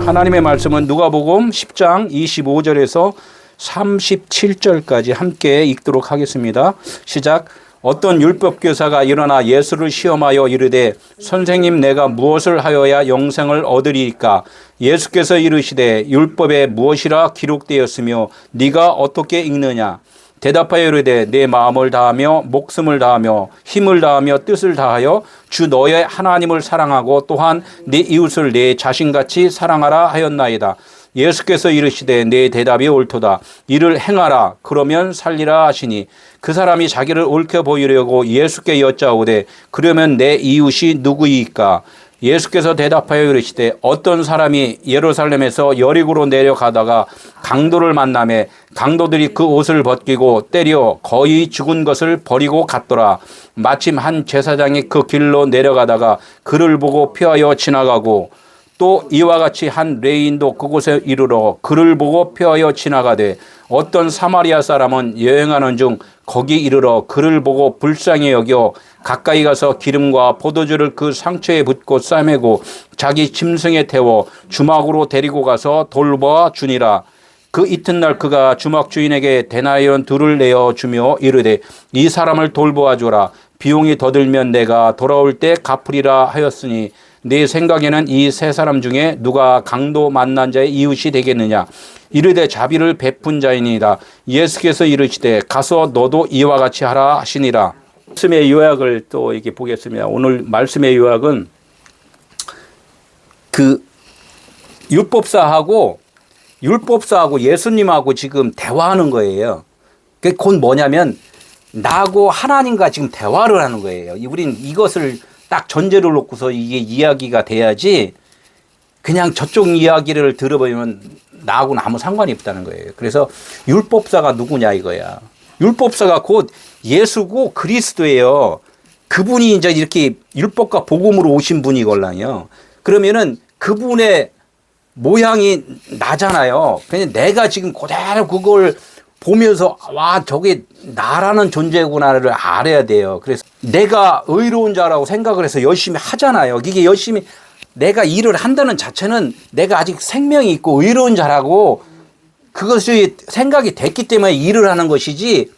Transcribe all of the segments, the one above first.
하나님의 말씀은 누가복음 10장 25절에서 37절까지 함께 읽도록 하겠습니다. 시작. 어떤 율법교사가 일어나 예수를 시험하여 이르되 선생님 내가 무엇을 하여야 영생을 얻으리이까? 예수께서 이르시되 율법에 무엇이라 기록되었으며 네가 어떻게 읽느냐? 대답하여 이르되 내 마음을 다하며 목숨을 다하며 힘을 다하며 뜻을 다하여 주 너의 하나님을 사랑하고 또한 네 이웃을 내 자신같이 사랑하라 하였나이다. 예수께서 이르시되 내 대답이 옳도다. 이를 행하라 그러면 살리라 하시니 그 사람이 자기를 옳게 보이려고 예수께 여짜오되 그러면 내 이웃이 누구이까? 예수께서 대답하여 이르시되 어떤 사람이 예루살렘에서 여리고로 내려가다가 강도를 만나매 강도들이 그 옷을 벗기고 때려 거의 죽은 것을 버리고 갔더라. 마침 한 제사장이 그 길로 내려가다가 그를 보고 피하여 지나가고 또 이와 같이 한 레인도 그곳에 이르러 그를 보고 피하여 지나가되 어떤 사마리아 사람은 여행하는 중 거기 이르러 그를 보고 불쌍히 여겨 가까이 가서 기름과 포도주를 그 상처에 붓고 싸매고 자기 짐승에 태워 주막으로 데리고 가서 돌보아 주니라. 그 이튿날 그가 주막 주인에게 데나리온 둘을 내어 주며 이르되 이 사람을 돌보아 주라. 비용이 더 들면 내가 돌아올 때 갚으리라 하였으니 내 생각에는 이 세 사람 중에 누가 강도 만난 자의 이웃이 되겠느냐? 이르되 자비를 베푼 자이니이다. 예수께서 이르시되 가서 너도 이와 같이 하라 하시니라. 말씀의 요약을 또 이렇게 보겠습니다. 오늘 말씀의 요약은 그 율법사하고 예수님하고 지금 대화하는 거예요. 그게 곧 뭐냐면 나하고 하나님과 지금 대화를 하는 거예요. 우린 이것을 딱 전제를 놓고서 이게 이야기가 돼야지 그냥 저쪽 이야기를 들어보면 나하고는 아무 상관이 없다는 거예요. 그래서 율법사가 누구냐 이거야. 율법사가 곧 예수고 그리스도예요. 그분이 이제 이렇게 율법과 복음으로 오신 분이걸랑요. 그러면은 그분의 모양이 나잖아요. 그냥 내가 지금 그대로 그걸 보면서 와 저게 나라는 존재구나를 알아야 돼요. 그래서 내가 의로운 자라고 생각을 해서 열심히 하잖아요. 이게 열심히 내가 일을 한다는 자체는 내가 아직 생명이 있고 의로운 자라고 그것이 생각이 됐기 때문에 일을 하는 것이지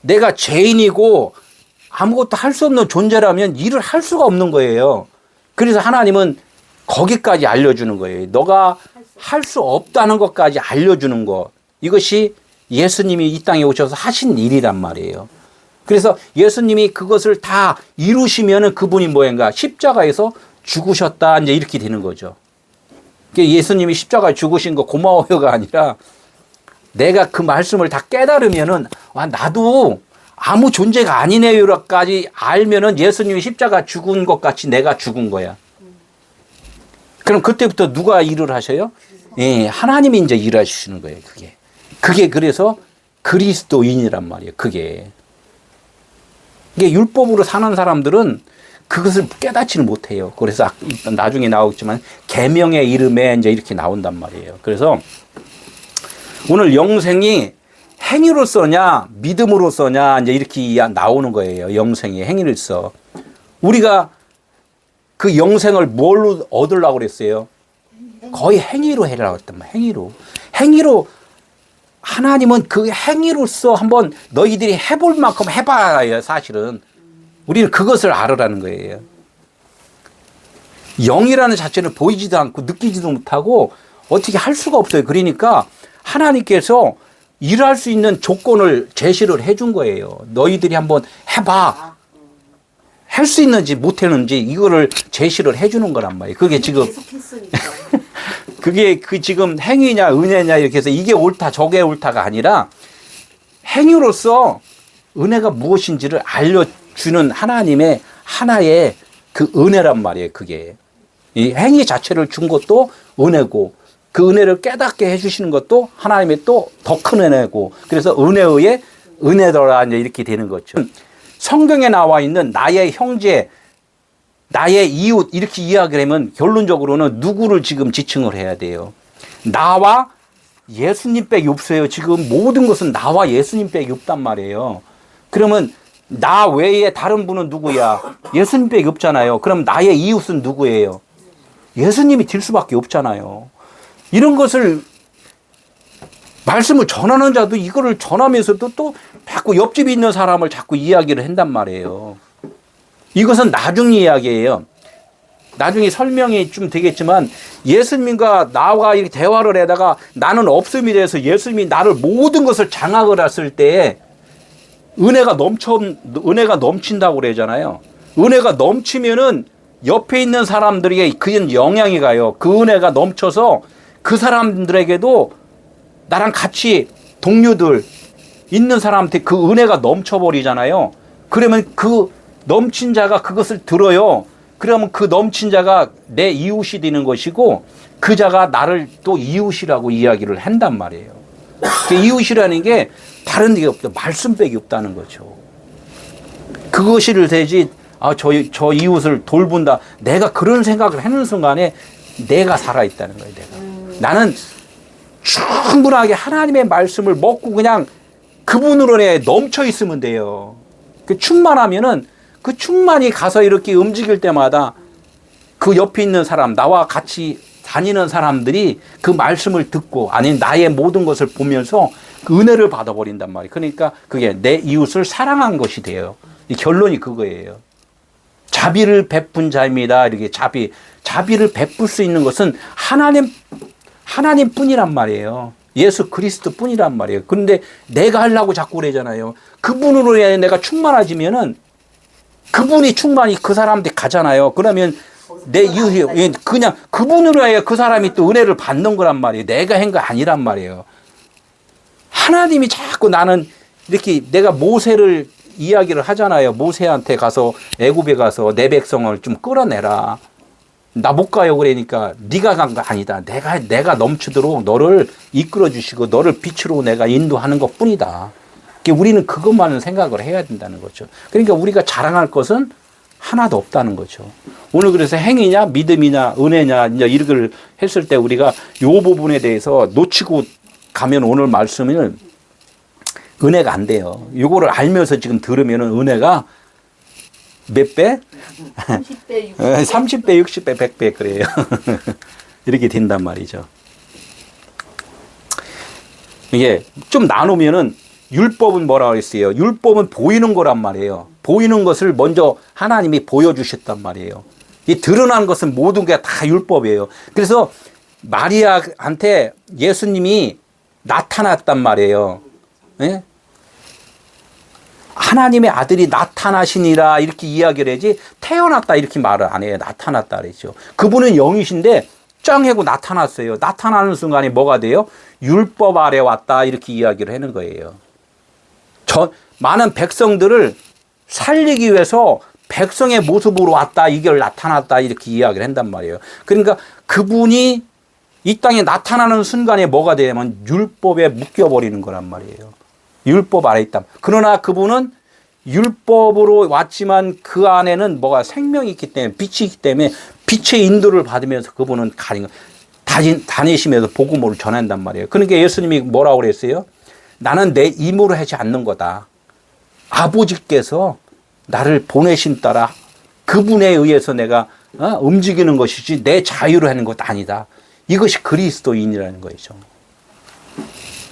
내가 죄인이고 아무것도 할 수 없는 존재라면 일을 할 수가 없는 거예요. 그래서 하나님은 거기까지 알려주는 거예요. 너가 할 수 없다는 것까지 알려주는 것. 이것이 예수님이 이 땅에 오셔서 하신 일이란 말이에요. 그래서 예수님이 그것을 다 이루시면은 그분이 뭐인가? 십자가에서 죽으셨다. 이제 이렇게 되는 거죠. 예수님이 십자가에 죽으신 거 고마워요가 아니라 내가 그 말씀을 다 깨달으면은 와, 나도 아무 존재가 아니네요까지 알면은 예수님이 십자가 죽은 것 같이 내가 죽은 거야. 그럼 그때부터 누가 일을 하셔요? 예, 하나님이 이제 일하시는 거예요, 그게 그래서 그리스도인이란 말이에요, 그게. 이게 율법으로 사는 사람들은 그것을 깨닫지는 못해요. 그래서 나중에 나오겠지만 계명의 이름에 이제 이렇게 나온단 말이에요. 그래서 오늘 영생이 행위로서냐 믿음으로서냐 이제 이렇게 나오는 거예요. 영생이 행위로서. 우리가 그 영생을 뭘로 얻으려고 그랬어요? 거의 행위로 해라고 했단 말이에요. 행위로 하나님은 그 행위로서 한번 너희들이 해볼 만큼 해봐야 사실은. 우리는 그것을 알으라는 거예요. 영이라는 자체는 보이지도 않고 느끼지도 못하고 어떻게 할 수가 없어요. 그러니까 하나님께서 일할 수 있는 조건을 제시를 해준 거예요. 너희들이 한번 해봐. 할 수 있는지 못했는지 이거를 제시를 해주는 거란 말이에요. 그게 지금 그게 그 지금 행위냐 은혜냐 이렇게 해서 이게 옳다 저게 옳다가 아니라 행위로서 은혜가 무엇인지를 알려주는 하나님의 하나의 그 은혜란 말이에요. 그게 이 행위 자체를 준 것도 은혜고 그 은혜를 깨닫게 해주시는 것도 하나님의 또 더 큰 은혜고 그래서 은혜의 은혜더라 이제 이렇게 되는 거죠. 성경에 나와 있는 나의 형제, 나의 이웃 이렇게 이야기를 하면 결론적으로는 누구를 지금 지칭을 해야 돼요? 나와 예수님밖에 없어요. 지금 모든 것은 나와 예수님밖에 없단 말이에요. 그러면 나 외에 다른 분은 누구야? 예수님밖에 없잖아요. 그럼 나의 이웃은 누구예요? 예수님이 될 수밖에 없잖아요. 이런 것을 말씀을 전하는 자도 이거를 전하면서도 또 자꾸 옆집에 있는 사람을 자꾸 이야기를 한단 말이에요. 이것은 나중 이야기예요. 나중에 설명이 좀 되겠지만 예수님과 나와 이렇게 대화를 하다가 나는 없음이 돼서 예수님이 나를 모든 것을 장악을 했을 때 은혜가 넘친다고 그러잖아요. 은혜가 넘치면은 옆에 있는 사람들에게 그 영향이 가요. 그 은혜가 넘쳐서 그 사람들에게도 나랑 같이 동료들 있는 사람한테 그 은혜가 넘쳐버리잖아요. 그러면 그 넘친 자가 그것을 들어요. 그러면 그 넘친 자가 내 이웃이 되는 것이고 그 자가 나를 또 이웃이라고 이야기를 한단 말이에요. 그 이웃이라는 게 다른 게 없다. 말씀밖에 없다는 거죠. 그것이를 되지 저 이웃을 돌본다. 내가 그런 생각을 하는 순간에 내가 살아있다는 거예요. 나는 충분하게 하나님의 말씀을 먹고 그냥 그분으로 넘쳐 있으면 돼요. 그 충만하면은 그 충만히 가서 이렇게 움직일 때마다 그 옆에 있는 사람, 나와 같이 다니는 사람들이 그 말씀을 듣고 아니 나의 모든 것을 보면서 그 은혜를 받아버린단 말이에요. 그러니까 그게 내 이웃을 사랑한 것이 돼요. 이 결론이 그거예요. 자비를 베푼 자입니다. 이렇게 자비를 베풀 수 있는 것은 하나님 뿐이란 말이에요. 예수 그리스도 뿐이란 말이에요. 그런데 내가 하려고 자꾸 그러잖아요. 그분으로 인해 내가 충만해지면은 그분이 충만히 그 사람한테 가잖아요. 그러면 내 이웃이 그냥 그분으로 해야 그 사람이 또 은혜를 받는 거란 말이에요. 내가 한 거 아니란 말이에요. 하나님이 자꾸 나는 이렇게 내가 모세를 이야기를 하잖아요. 모세한테 가서 애굽에 가서 내 백성을 좀 끌어내라. 나 못 가요. 그러니까 네가 간 거 아니다. 내가 넘치도록 너를 이끌어 주시고 너를 빛으로 내가 인도하는 것 뿐이다. 우리는 그것만을 생각을 해야 된다는 거죠. 그러니까 우리가 자랑할 것은 하나도 없다는 거죠. 오늘 그래서 행위냐, 믿음이냐, 은혜냐, 이제 이걸 했을 때 우리가 요 부분에 대해서 놓치고 가면 오늘 말씀은 은혜가 안 돼요. 요거를 알면서 지금 들으면은 은혜가 몇 배? 30배, 60배. 30배, 60배, 100배 그래요. 이렇게 된단 말이죠. 이게 좀 나누면은 율법은 뭐라고 했어요? 율법은 보이는 거란 말이에요. 보이는 것을 먼저 하나님이 보여주셨단 말이에요. 이 드러난 것은 모든 게 다 율법이에요. 그래서 마리아한테 예수님이 나타났단 말이에요. 네? 하나님의 아들이 나타나시니라 이렇게 이야기를 하지 태어났다 이렇게 말을 안 해요. 나타났다 그랬죠. 그분은 영이신데 짱 하고 나타났어요. 나타나는 순간에 뭐가 돼요? 율법 아래 왔다 이렇게 이야기를 하는 거예요. 많은 백성들을 살리기 위해서 백성의 모습으로 왔다 이걸 나타났다 이렇게 이야기를 한단 말이에요. 그러니까 그분이 이 땅에 나타나는 순간에 뭐가 되냐면 율법에 묶여버리는 거란 말이에요. 율법 아래 있다. 그러나 그분은 율법으로 왔지만 그 안에는 뭐가 생명이 있기 때문에 빛이 있기 때문에 빛의 인도를 받으면서 그분은 다니시면서 복음을 전한단 말이에요. 그러니까 예수님이 뭐라고 그랬어요? 나는 내 힘으로 하지 않는 거다. 아버지께서 나를 보내신 따라 그분에 의해서 내가 움직이는 것이지 내 자유로 하는 것 아니다. 이것이 그리스도인이라는 거죠.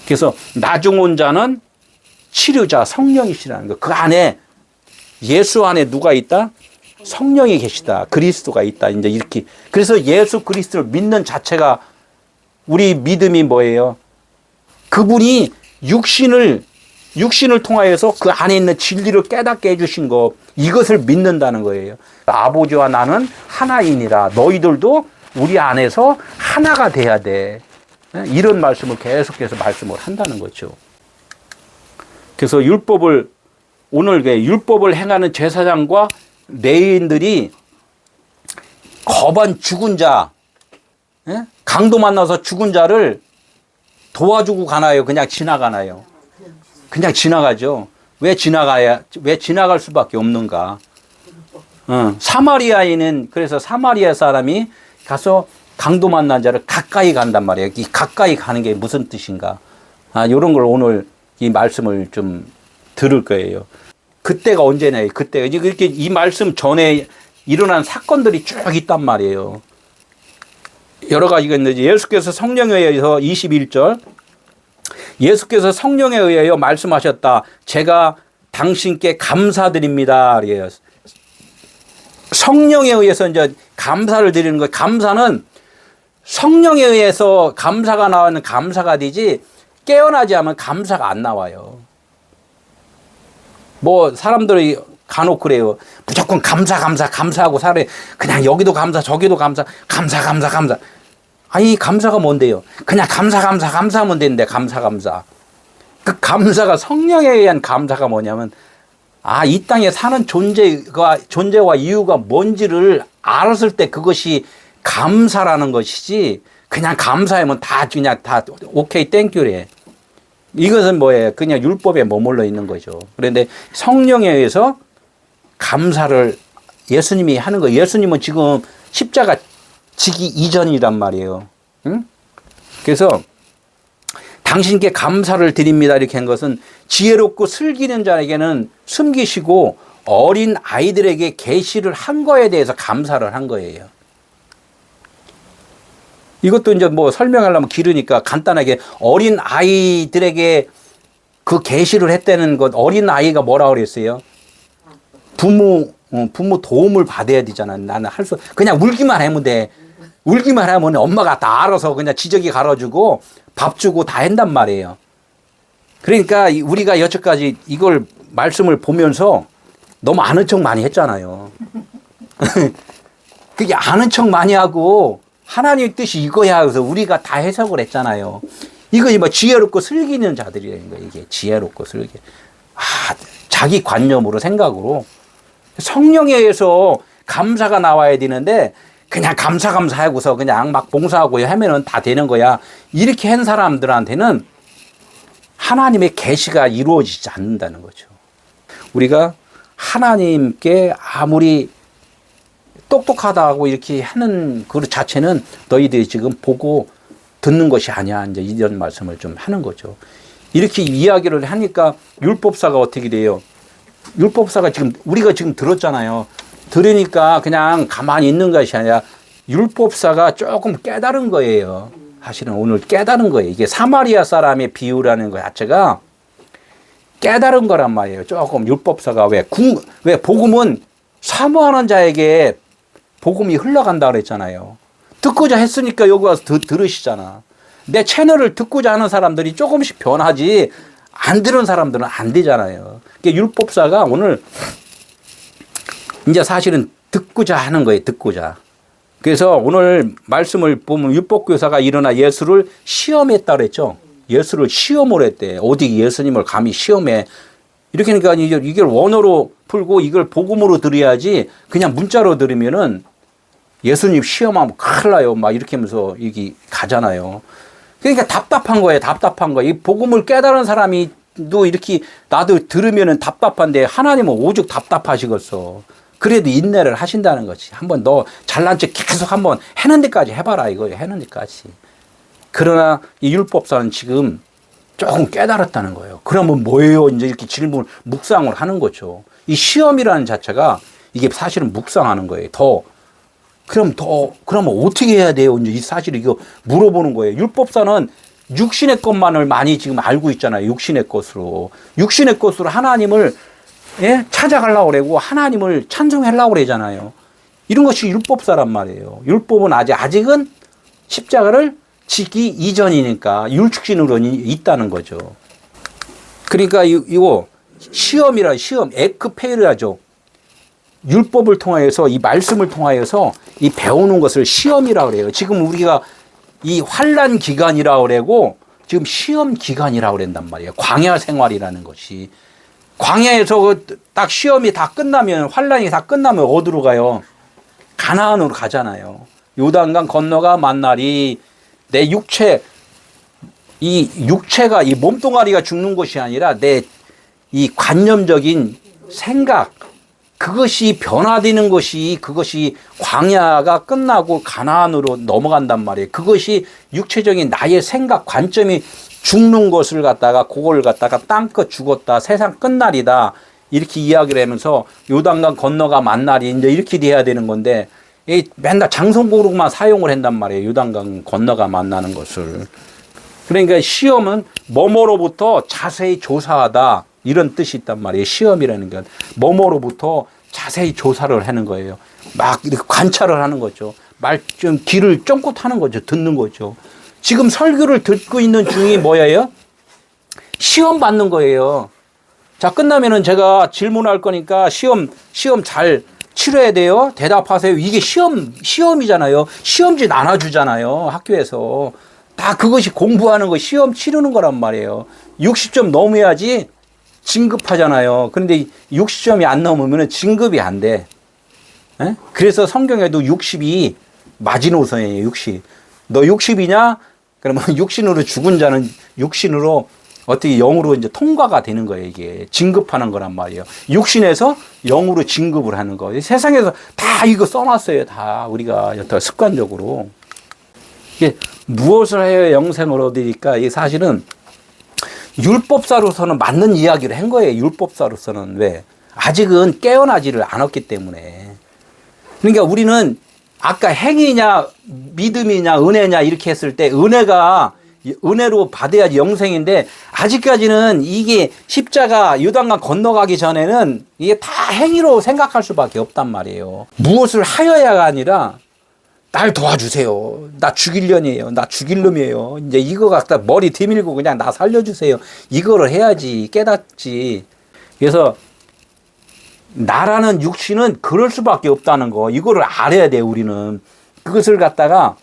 그래서 나중 온 자는 치료자 성령이시라는 거. 그 안에 예수 안에 누가 있다? 성령이 계시다. 그리스도가 있다. 이제 이렇게. 그래서 예수 그리스도를 믿는 자체가 우리 믿음이 뭐예요? 그분이 육신을 통하여서 그 안에 있는 진리를 깨닫게 해주신 거, 이것을 믿는다는 거예요. 아버지와 나는 하나이니라. 너희들도 우리 안에서 하나가 돼야 돼. 이런 말씀을 계속해서 말씀을 한다는 거죠. 그래서 오늘 율법을 행하는 제사장과 레위인들이 거반 죽은 자, 강도 만나서 죽은 자를 도와주고 가나요? 그냥 지나가나요? 그냥 지나가죠. 왜 지나갈 수밖에 없는가? 사마리아인은 그래서 사마리아 사람이 가서 강도 만난 자를 가까이 간단 말이에요. 이 가까이 가는 게 무슨 뜻인가? 이런 걸 오늘 이 말씀을 좀 들을 거예요. 그때가 언제냐, 그때가. 이렇게 이 말씀 전에 일어난 사건들이 쭉 있단 말이에요. 여러 가지가 있는데, 예수께서 성령에 의해서 21절, 예수께서 성령에 의하여 말씀하셨다. 제가 당신께 감사드립니다. 그래요. 성령에 의해서 이제 감사를 드리는 거예요. 감사는 성령에 의해서 감사가 나오는 감사가 되지, 깨어나지 않으면 감사가 안 나와요. 뭐 사람들이 간혹 그래요. 무조건 감사하고 살아요. 그냥 여기도 감사, 저기도 감사. 아니, 감사가 뭔데요? 그냥 감사하면 되는데, 감사. 그 감사가, 성령에 의한 감사가 뭐냐면, 아, 이 땅에 사는 존재와 이유가 뭔지를 알았을 때 그것이 감사라는 것이지, 그냥 감사하면 다 오케이, 땡큐래. 이것은 뭐예요? 그냥 율법에 머물러 있는 거죠. 그런데 성령에 의해서 감사를 예수님이 하는 거예요. 예수님은 지금 십자가 지기 이전이란 말이에요. 응? 그래서 당신께 감사를 드립니다. 이렇게 한 것은 지혜롭고 슬기는 자에게는 숨기시고 어린 아이들에게 계시를 한 거에 대해서 감사를 한 거예요. 이것도 이제 뭐 설명하려면 길으니까 간단하게 어린 아이들에게 그 계시를 했다는 것, 어린 아이가 뭐라고 그랬어요? 부모 도움을 받아야 되잖아. 나는 그냥 울기만 하면 돼. 울기만 하면 엄마가 다 알아서 그냥 지저귀 갈아주고 밥 주고 다 한단 말이에요. 그러니까 우리가 여태까지 이걸 말씀을 보면서 너무 아는 척 많이 했잖아요. 그게 아는 척 많이 하고 하나님의 뜻이 이거야. 그래서 우리가 다 해석을 했잖아요. 이거 뭐 지혜롭고 슬기는 자들이라는 거예요. 이게 지혜롭고 슬기. 자기 관념으로 생각으로 성령에 의해서 감사가 나와야 되는데 그냥 감사하고서 그냥 막 봉사하고 하면은 다 되는 거야. 이렇게 한 사람들한테는 하나님의 계시가 이루어지지 않는다는 거죠. 우리가 하나님께 아무리 똑똑하다고 이렇게 하는 그 자체는 너희들이 지금 보고 듣는 것이 아니야. 이제 이런 말씀을 좀 하는 거죠. 이렇게 이야기를 하니까 율법사가 어떻게 돼요? 율법사가 우리가 지금 들었잖아요. 들으니까 그냥 가만히 있는 것이 아니라 율법사가 조금 깨달은 거예요. 사실은 오늘 깨달은 거예요. 이게 사마리아 사람의 비유라는 것 자체가 깨달은 거란 말이에요. 조금 율법사가 왜 복음은 사모하는 자에게 복음이 흘러간다 그랬잖아요. 듣고자 했으니까 여기 와서 들으시잖아. 내 채널을 듣고자 하는 사람들이 조금씩 변하지 안 들은 사람들은 안 되잖아요. 그러니까 율법사가 오늘 이제 사실은 듣고자 하는 거예요. 듣고자. 그래서 오늘 말씀을 보면 율법교사가 일어나 예수를 시험했다 그랬죠. 예수를 시험을 했대. 어디 예수님을 감히 시험해. 이렇게 하니까 이걸 원어로 풀고 이걸 복음으로 들어야지 그냥 문자로 들으면은 예수님 시험하면 큰일 나요. 막 이렇게 하면서 이게 가잖아요. 그러니까 답답한 거예요. 답답한 거. 이 복음을 깨달은 사람이 또 이렇게 나도 들으면은 답답한데 하나님은 오죽 답답하시겠어. 그래도 인내를 하신다는 거지. 한번 너 잘난 척 계속 한번 해는 데까지 해봐라 이거예요. 해는 데까지. 그러나 이 율법사는 지금 조금 깨달았다는 거예요. 그러면 뭐예요? 이제 이렇게 묵상을 하는 거죠. 이 시험이라는 자체가 이게 사실은 묵상하는 거예요. 그러면 어떻게 해야 돼요? 이제 이 사실 이거 물어보는 거예요. 율법사는 육신의 것만을 많이 지금 알고 있잖아요. 육신의 것으로 하나님을 찾아가려고 그러고 하나님을 찬송하려고 그러잖아요. 이런 것이 율법사란 말이에요. 율법은 아직은 십자가를 지기 이전이니까 율축신으로 있다는 거죠. 그러니까 이거 시험, 에크페르하죠. 율법을 통하여서 이 말씀을 통하여서 이 배우는 것을 시험이라고 그래요. 지금 우리가 이 환난 기간이라고 그러고 지금 시험 기간이라고 그런단 말이에요. 광야 생활이라는 것이. 광야에서 딱 시험이 다 끝나면 환난이 다 끝나면 어디로 가요? 가나안으로 가잖아요. 요단강 건너가 만날이 내 육체가 이 몸뚱아리가 죽는 것이 아니라 내 이 관념적인 생각 그것이 변화되는 것이 그것이 광야가 끝나고 가나안으로 넘어간단 말이에요. 그것이 육체적인 나의 생각 관점이 죽는 것을 갖다가 그걸 갖다가 땅끝 죽었다 세상 끝날이다 이렇게 이야기를 하면서 요단강 건너가 만날이 이제 이렇게 돼야 되는 건데 이 맨날 장성고로만 사용을 한단 말이에요. 요단강 건너가 만나는 것을. 그러니까 시험은 뭐뭐로부터 자세히 조사하다 이런 뜻이 있단 말이에요. 시험이라는 건 뭐뭐로부터 자세히 조사를 하는 거예요. 막 이렇게 관찰을 하는 거죠. 말 좀 귀를 쫑긋 하는 거죠. 듣는 거죠. 지금 설교를 듣고 있는 중이 뭐예요? 시험 받는 거예요. 자, 끝나면은 제가 질문할 거니까 시험 잘 치러야 돼요. 대답하세요. 이게 시험이잖아요. 시험지 나눠주잖아요. 학교에서. 다 그것이 공부하는 거, 시험 치르는 거란 말이에요. 60점 넘어야지 진급하잖아요. 그런데 60점이 안 넘으면 진급이 안 돼. 에? 그래서 성경에도 60이 마지노선이에요. 60. 너 60이냐? 그러면 육신으로 죽은 자는 육신으로 어떻게 영으로 이제 통과가 되는 거예요. 이게 진급하는 거란 말이에요. 육신에서 영으로 진급을 하는 거예요. 세상에서 다 이거 써놨어요. 다 우리가 여태 습관적으로. 이게 무엇을 해야 영생을 얻으니까 이 사실은 율법사로서는 맞는 이야기를 한 거예요. 율법사로서는. 왜? 아직은 깨어나지를 않았기 때문에. 그러니까 우리는 아까 행위냐 믿음이냐 은혜냐 이렇게 했을 때 은혜로 받아야지 영생인데 아직까지는 이게 십자가 요단강 건너가기 전에는 이게 다 행위로 생각할 수밖에 없단 말이에요. 무엇을 하여야가 아니라 날 도와주세요. 나 죽일 년이에요. 나 죽일 놈이에요. 이제 이거 갖다 머리 뒤밀고 그냥 나 살려주세요. 이거를 해야지 깨닫지. 그래서 나라는 육신은 그럴 수밖에 없다는 거. 이거를 알아야 돼 우리는. 그것을 갖다가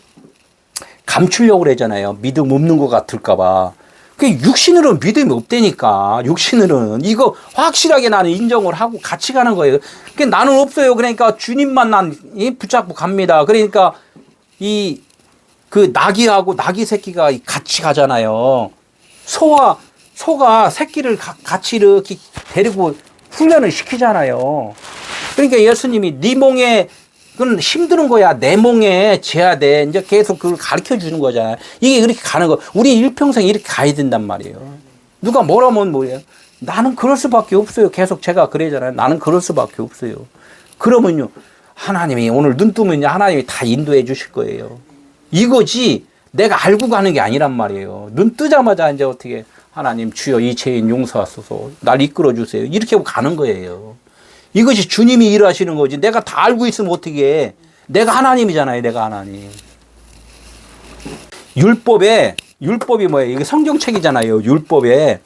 감추려고 그러잖아요. 믿음 없는 것 같을까봐. 그 육신으로는 믿음이 없다니까. 육신으로는 이거 확실하게 나는 인정을 하고 같이 가는 거예요. 그 나는 없어요. 그러니까 주님만 난 붙잡고 갑니다. 그러니까 그 나귀하고 나귀 새끼가 같이 가잖아요. 소가 새끼를 같이 이렇게 데리고 훈련을 시키잖아요. 그러니까 예수님이 네 몽에 그건 힘드는 거야. 내 몽에 재야 돼. 이제 계속 그걸 가르쳐 주는 거잖아요. 이게 그렇게 가는 거. 우리 일평생 이렇게 가야 된단 말이에요. 누가 뭐라면 뭐예요. 나는 그럴 수밖에 없어요. 계속 제가 그러잖아요. 나는 그럴 수밖에 없어요. 그러면요. 하나님이 오늘 눈 뜨면요. 하나님이 다 인도해 주실 거예요. 이거지 내가 알고 가는 게 아니란 말이에요. 눈 뜨자마자 이제 어떻게 하나님 주여 이 죄인 용서하소서 날 이끌어 주세요. 이렇게 하고 가는 거예요. 이것이 주님이 일하시는 거지. 내가 다 알고 있으면 어떻게 해. 내가 하나님이잖아요. 내가 하나님. 율법이 뭐예요? 이게 성경책이잖아요. 율법에.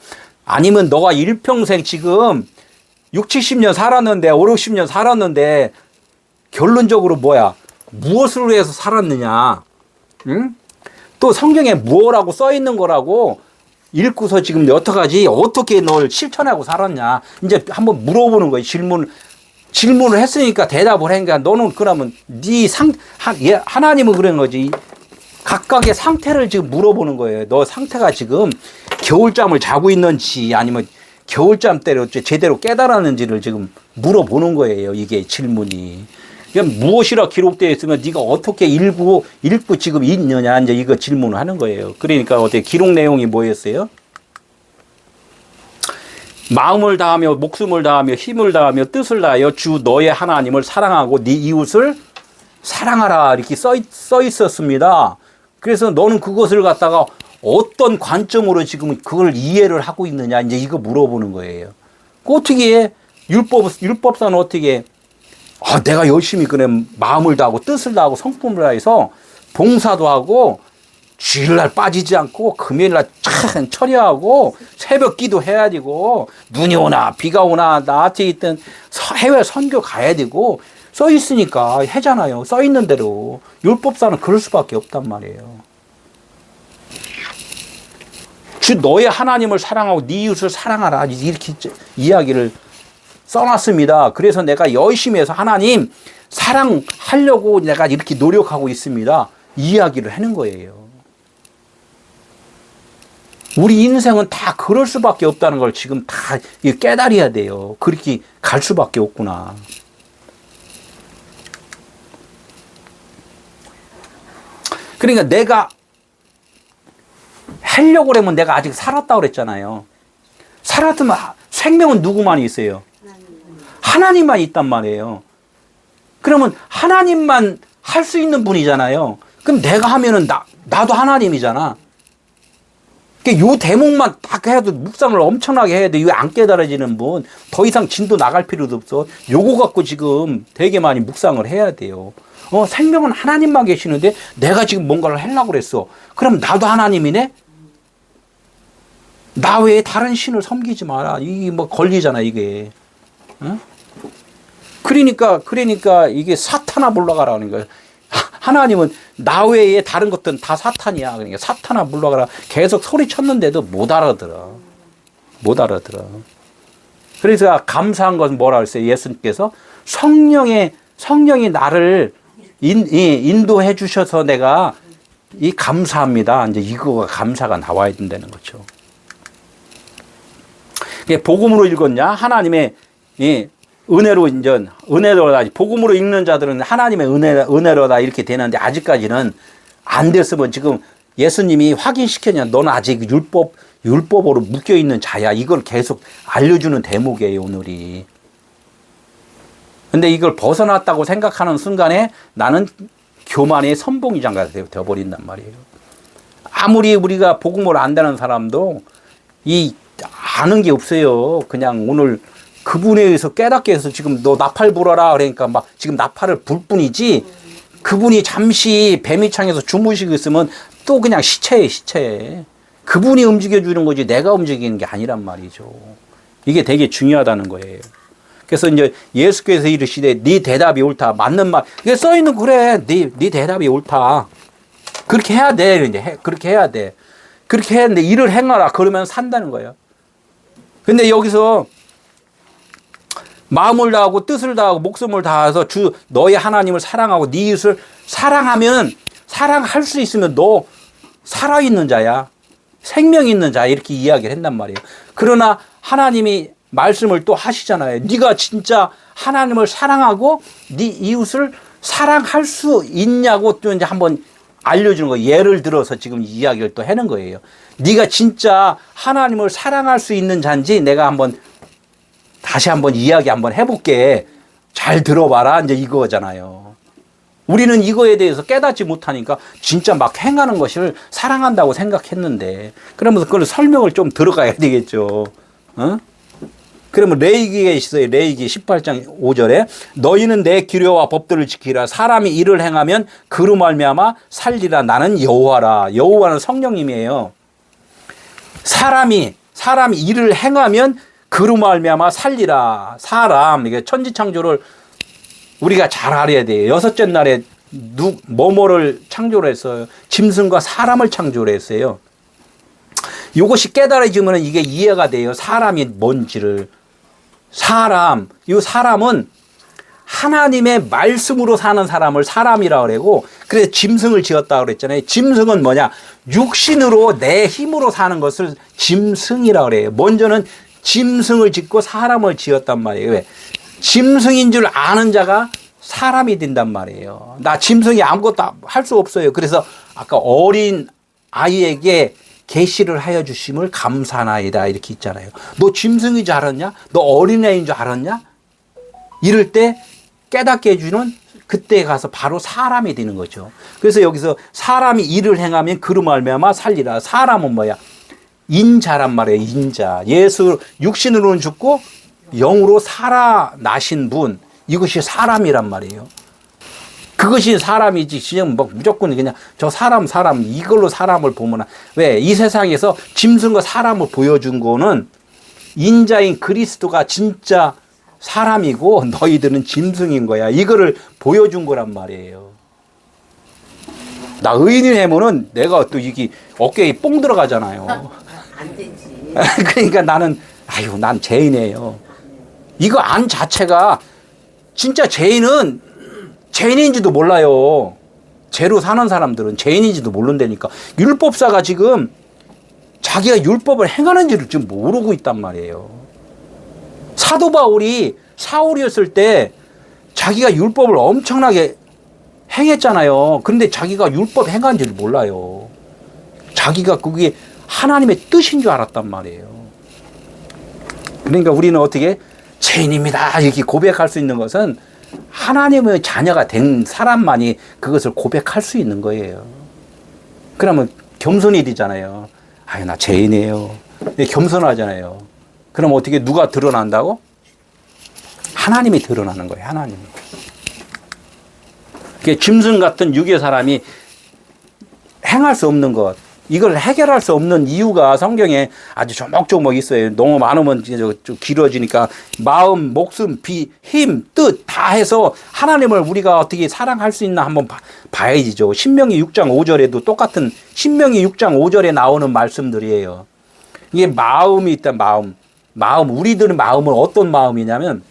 아니면 너가 일평생 지금 6, 70년 살았는데 5, 60년 살았는데 결론적으로 뭐야? 무엇을 위해서 살았느냐? 응? 또 성경에 무엇라고 써 있는 거라고 읽고서 지금 어떡하지? 어떻게 널 실천하고 살았냐? 이제 한번 물어보는 거예요. 질문을 했으니까 대답을 하니까 너는 그러면 하나님은 그런 거지. 각각의 상태를 지금 물어보는 거예요. 너 상태가 지금 겨울잠을 자고 있는지 아니면 겨울잠 때로 제대로 깨달았는지를 지금 물어보는 거예요. 이게 질문이. 그럼 무엇이라 기록되어 있으면 네가 어떻게 읽고 지금 있느냐 이제 이거 질문을 하는 거예요. 그러니까 어떻게 기록 내용이 뭐였어요? 마음을 다하며 목숨을 다하며 힘을 다하며 뜻을 다하여 주 너의 하나님을 사랑하고 네 이웃을 사랑하라 이렇게 써 있었습니다. 그래서 너는 그것을 갖다가 어떤 관점으로 지금 그걸 이해를 하고 있느냐 이제 이거 물어보는 거예요. 어떻게 해? 율법사는 어떻게 해? 내가 열심히 그래 마음을 다하고 뜻을 다하고 성품을 다해서 봉사도 하고 주일날 빠지지 않고 금요일날 참 처리하고 새벽 기도 해야 되고 눈이 오나 비가 오나 나한테 있든 해외 선교 가야 되고 써 있으니까 해잖아요. 써 있는 대로. 율법사는 그럴 수밖에 없단 말이에요. 주 너의 하나님을 사랑하고 네 이웃을 사랑하라 이렇게 이야기를 써놨습니다. 그래서 내가 열심히 해서 하나님 사랑하려고 내가 이렇게 노력하고 있습니다. 이야기를 하는 거예요. 우리 인생은 다 그럴 수밖에 없다는 걸 지금 다 깨달아야 돼요. 그렇게 갈 수밖에 없구나. 그러니까 내가 하려고 그러면 내가 아직 살았다고 그랬잖아요. 살았으면 생명은 누구만 있어요? 하나님만 있단 말이에요. 그러면 하나님만 할 수 있는 분이잖아요. 그럼 내가 하면은 나도 하나님이잖아. 요 대목만 딱 해도 묵상을 엄청나게 해야 돼. 왜 안 깨달아지는 분? 더 이상 진도 나갈 필요도 없어. 요거 갖고 지금 되게 많이 묵상을 해야 돼요. 생명은 하나님만 계시는데 내가 지금 뭔가를 하려고 그랬어. 그럼 나도 하나님이네? 나 외에 다른 신을 섬기지 마라. 이게 뭐 걸리잖아, 이게. 어? 그러니까 이게 사탄아 물러가라는 거예요. 하나님은 나 외에 다른 것들은 다 사탄이야. 그러니까 사탄아 물러가라. 계속 소리쳤는데도 못 알아들어. 못 알아들어. 그래서 감사한 것은 뭐라 그랬어요? 예수님께서 성령이 나를 인도해 주셔서 내가 감사합니다. 이제 이거가 감사가 나와야 된다는 거죠. 복음으로 읽었냐? 하나님의 은혜로다. 복음으로 읽는 자들은 하나님의 은혜로다 이렇게 되는데 아직까지는 안 됐으면 지금 예수님이 확인시켰냐? 너는 아직 율법으로 묶여 있는 자야. 이걸 계속 알려주는 대목이에요, 오늘이. 근데 이걸 벗어났다고 생각하는 순간에 나는 교만의 선봉이장가 되어버린단 말이에요. 아무리 우리가 복음을 안다는 사람도 아는 게 없어요. 그냥 오늘 그분에 의해서 깨닫게 해서 지금 너 나팔 불어라 그러니까 막 지금 나팔을 불 뿐이지 그분이 잠시 뱀이창에서 주무시고 있으면 또 그냥 시체예요, 시체. 그분이 움직여주는 거지 내가 움직이는 게 아니란 말이죠. 이게 되게 중요하다는 거예요. 그래서 이제 예수께서 이르시되 네 대답이 옳다. 맞는 말. 이게 써있는 그래. 네 대답이 옳다. 그렇게 해야 돼. 이제 그렇게 해야 돼. 그렇게 해야 되는데 일을 행하라. 그러면 산다는 거예요. 근데 여기서 마음을 다하고 뜻을 다하고 목숨을 다해서 너의 하나님을 사랑하고 네 이웃을 사랑하면 사랑할 수 있으면 너 살아있는 자야. 생명 있는 자야. 이렇게 이야기를 한단 말이에요. 그러나 하나님이 말씀을 또 하시잖아요. 네가 진짜 하나님을 사랑하고 네 이웃을 사랑할 수 있냐고 또 이제 한번 알려주는 거예요. 예를 들어서 지금 이야기를 또 하는 거예요. 네가 진짜 하나님을 사랑할 수 있는 자인지 내가 다시 한번 이야기 한번 해볼게. 잘 들어봐라. 이제 이거잖아요. 우리는 이거에 대해서 깨닫지 못하니까 진짜 막 행하는 것을 사랑한다고 생각했는데 그러면서 그걸 설명을 좀 들어가야 되겠죠. 그러면 레위기에 있어요. 레위기 18장 5절에 너희는 내 기료와 법들을 지키라. 사람이 일을 행하면 그로 말미암아 살리라. 나는 여호와라. 여호와는 성령님이에요. 사람이 일을 행하면 그로 말미암아 살리라. 사람 이게 천지창조를 우리가 잘 알아야 돼요. 여섯째 날에 뭐뭐를 창조를 했어요. 짐승과 사람을 창조를 했어요. 이것이 깨달아지면 이게 이해가 돼요. 사람이 뭔지를. 이 사람은 하나님의 말씀으로 사는 사람을 사람이라고 그러고 그래서 짐승을 지었다고 그랬잖아요. 짐승은 뭐냐? 육신으로 내 힘으로 사는 것을 짐승이라고 그래요. 먼저는 짐승을 짓고 사람을 지었단 말이에요. 왜? 짐승인 줄 아는 자가 사람이 된단 말이에요. 나 짐승이 아무것도 할 수 없어요. 그래서 아까 어린 아이에게 계시를 하여 주심을 감사나이다 이렇게 있잖아요. 너 짐승인 줄 알았냐? 너 어린애인 줄 알았냐? 이럴 때 깨닫게 해주는 그때 가서 바로 사람이 되는 거죠. 그래서 여기서 사람이 일을 행하면 그로 말미암아 살리라. 사람은 뭐야? 인자란 말이에요. 인자. 예수 육신으로는 죽고 영으로 살아나신 분. 이것이 사람이란 말이에요. 그것이 사람이지 그냥 뭐 무조건 그냥 저 사람 이걸로 사람을 보면 왜? 이 세상에서 짐승과 사람을 보여준 거는 인자인 그리스도가 진짜 사람이고 너희들은 짐승인 거야. 이거를 보여준 거란 말이에요. 나 의인이 되면은 내가 또 이게 어깨에 뽕 들어가잖아요. 안 되지. 그러니까 난 죄인이에요. 이거 안 자체가 진짜 죄인은 죄인인지도 몰라요. 죄로 사는 사람들은 죄인인지도 모른다니까. 율법사가 지금 자기가 율법을 행하는지를 지금 모르고 있단 말이에요. 사도 바울이 사울이었을 때 자기가 율법을 엄청나게 행했잖아요. 그런데 자기가 율법 행한지를 몰라요. 자기가 그게 하나님의 뜻인 줄 알았단 말이에요. 그러니까 우리는 어떻게 죄인입니다 이렇게 고백할 수 있는 것은 하나님의 자녀가 된 사람만이 그것을 고백할 수 있는 거예요. 그러면 겸손이 되잖아요. 아유, 나 죄인이에요. 겸손하잖아요. 그럼 어떻게 누가 드러난다고? 하나님이 드러나는 거예요. 하나님. 짐승 같은 육의 사람이 행할 수 없는 것, 이걸 해결할 수 없는 이유가 성경에 아주 조목조목 있어요. 너무 많으면 좀 길어지니까 마음, 목숨, 비, 힘, 뜻 다 해서 하나님을 우리가 어떻게 사랑할 수 있나 한번 봐야지죠. 신명기 6장 5절에도 똑같은 신명기 6장 5절에 나오는 말씀들이에요. 이게 마음이 있다. 마음. 우리들의 마음은 어떤 마음이냐면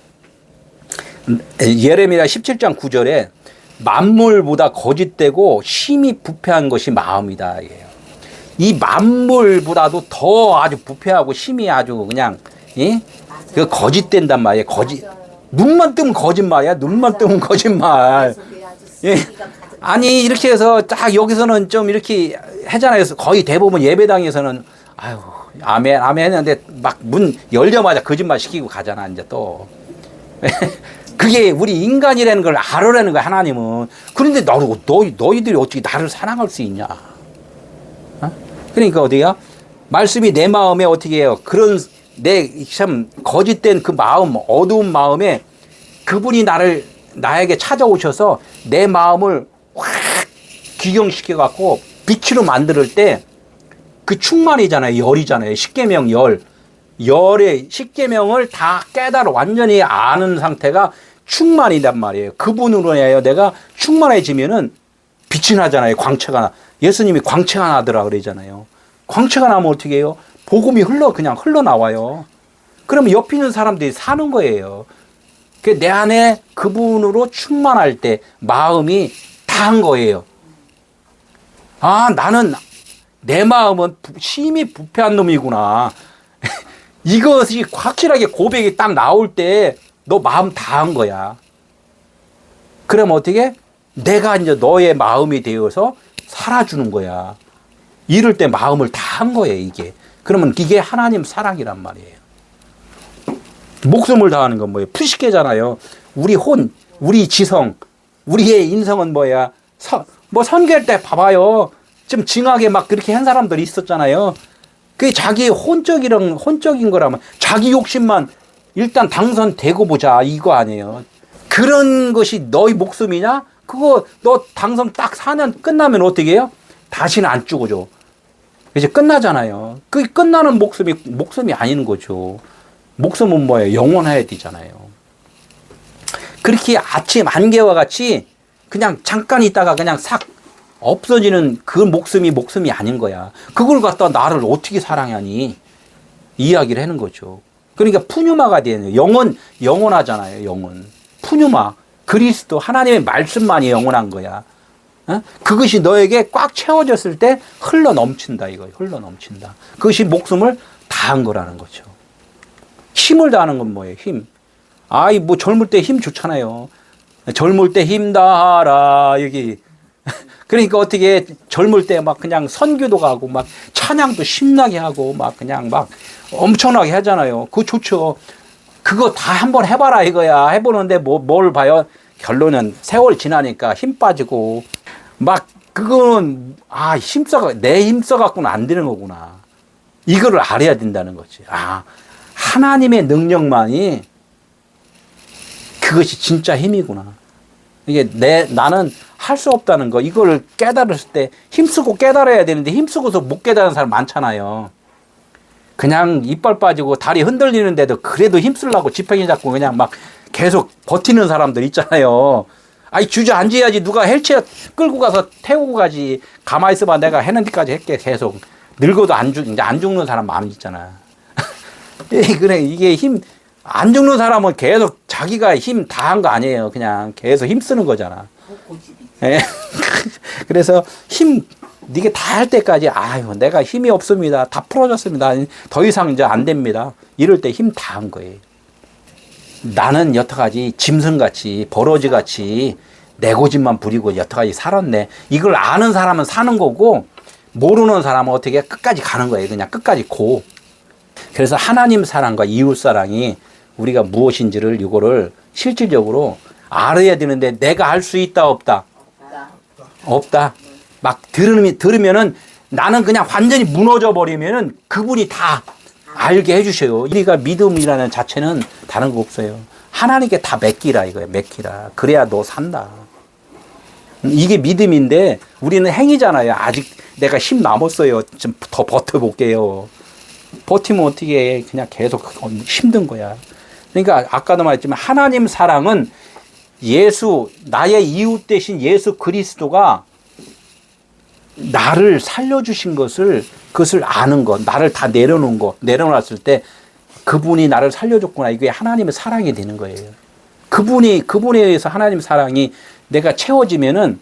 예레미야 17장 9절에 만물보다 거짓되고 심히 부패한 것이 마음이다. 이 만물보다도 더 아주 부패하고 심히 아주 그냥 그 거짓된단 말이에요. 눈만 뜨면 거짓말이야. 눈만 뜨면 거짓말. 예. 아니 이렇게 해서 딱 여기서는 좀 이렇게 하잖아요. 거의 대부분 예배당에서는 아유 아멘 아멘 했는데 막 문 열자마자 거짓말 시키고 가잖아 이제 또. 그게 우리 인간이라는 걸 알으라는 거야 하나님은. 그런데 너희들이 어떻게 나를 사랑할 수 있냐? 어? 그러니까 어디야? 말씀이 내 마음에 어떻게 해요? 그런 내 참 거짓된 그 마음, 어두운 마음에 그분이 나에게 찾아오셔서 내 마음을 확 기경시켜 갖고 빛으로 만들 때 그 충만이잖아요. 열이잖아요. 십계명 열. 열의 십계명을 다 깨달아 완전히 아는 상태가 충만이란 말이에요. 그분으로 해요. 내가 충만해지면은 빛이 나잖아요. 광채가 나. 예수님이 광채가 나더라 그러잖아요. 광채가 나면 어떻게 해요? 복음이 그냥 흘러나와요. 그러면 옆에 있는 사람들이 사는 거예요. 내 안에 그분으로 충만할 때 마음이 다한 거예요. 아, 나는 내 마음은 심히 부패한 놈이구나. 이것이 확실하게 고백이 딱 나올 때 너 마음 다한 거야. 그럼 어떻게? 내가 이제 너의 마음이 되어서 살아주는 거야. 이럴 때 마음을 다한 거예요, 이게. 그러면 이게 하나님 사랑이란 말이에요. 목숨을 다하는 건 뭐예요? 푸시케잖아요. 우리 혼, 우리 지성, 우리의 인성은 뭐야? 선교할 때 봐봐요. 좀 징하게 막 그렇게 한 사람들이 있었잖아요. 그게 자기 혼적인 거라면 자기 욕심만 일단 당선되고 보자 이거 아니에요. 그런 것이 너희 목숨이냐? 그거 너 당선 딱 4년 끝나면 어떻게 해요? 다시는 안 죽어줘. 이제 끝나잖아요. 그 끝나는 목숨이 아닌 거죠. 목숨은 뭐예요? 영원해야 되잖아요. 그렇게 아침 안개와 같이 그냥 잠깐 있다가 그냥 싹 없어지는 그 목숨이 아닌 거야. 그걸 갖다 나를 어떻게 사랑하니? 이야기를 하는 거죠. 그러니까 푸뉴마가 되는 영원하잖아요. 영원. 푸뉴마. 그리스도 하나님의 말씀만이 영원한 거야. 어? 그것이 너에게 꽉 채워졌을 때 흘러 넘친다 이거예요. 흘러 넘친다. 그것이 목숨을 다한 거라는 거죠. 힘을 다하는 건 뭐예요? 힘. 뭐 젊을 때 힘 좋잖아요. 젊을 때 힘 다하라 여기. 그러니까 어떻게 젊을 때 막 그냥 선교도 가고 막 찬양도 신나게 하고 막 그냥 막 엄청나게 하잖아요. 그거 좋죠. 그거 다 한번 해봐라 이거야. 해보는데 뭘 봐요? 결론은 세월 지나니까 힘 빠지고 막 그거는 내 힘 써갖고는 안 되는 거구나. 이거를 알아야 된다는 거지. 하나님의 능력만이 그것이 진짜 힘이구나. 이게 나는 할 수 없다는 거. 이걸 깨달았을 때 힘쓰고 깨달아야 되는데 힘쓰고서 못 깨달은 사람 많잖아요. 그냥 이빨 빠지고 다리 흔들리는데도 그래도 힘쓰려고 지팡이 잡고 그냥 막 계속 버티는 사람들 있잖아요. 주저앉아야지. 누가 헬체 끌고 가서 태우고 가지. 가만히 있어봐. 내가 해는 데까지 할게. 계속. 늙어도 이제 안 죽는 사람 많이 있잖아. 그래, 이게 안 죽는 사람은 계속 자기가 힘 다 한 거 아니에요. 그냥 계속 힘쓰는 거잖아. 그래서 이게 다 할 때까지, 내가 힘이 없습니다. 다 풀어졌습니다. 더 이상 이제 안 됩니다. 이럴 때 힘 다 한 거예요. 나는 여태까지 짐승같이, 버러지같이 내 고집만 부리고 여태까지 살았네. 이걸 아는 사람은 사는 거고, 모르는 사람은 어떻게 끝까지 가는 거예요. 그냥 끝까지 고. 그래서 하나님 사랑과 이웃 사랑이 우리가 무엇인지를 이거를 실질적으로 알아야 되는데 내가 알 수 있다 없다? 없다. 막 들으면은 나는 그냥 완전히 무너져 버리면은 그분이 다 알게 해주셔요. 우리가 믿음이라는 자체는 다른 거 없어요. 하나님께 다 맡기라 이거예요. 맡기라. 그래야 너 산다. 이게 믿음인데 우리는 행위잖아요. 아직 내가 힘 남았어요. 좀 더 버텨볼게요. 버티면 어떻게 해. 그냥 계속 힘든 거야. 그러니까 아까도 말했지만 하나님 사랑은 예수, 나의 이웃 대신 예수 그리스도가 나를 살려주신 그것을 아는 것, 나를 다 내려놓은 것, 내려놨을 때 그분이 나를 살려줬구나. 이게 하나님의 사랑이 되는 거예요. 그분에 의해서 하나님 사랑이 내가 채워지면은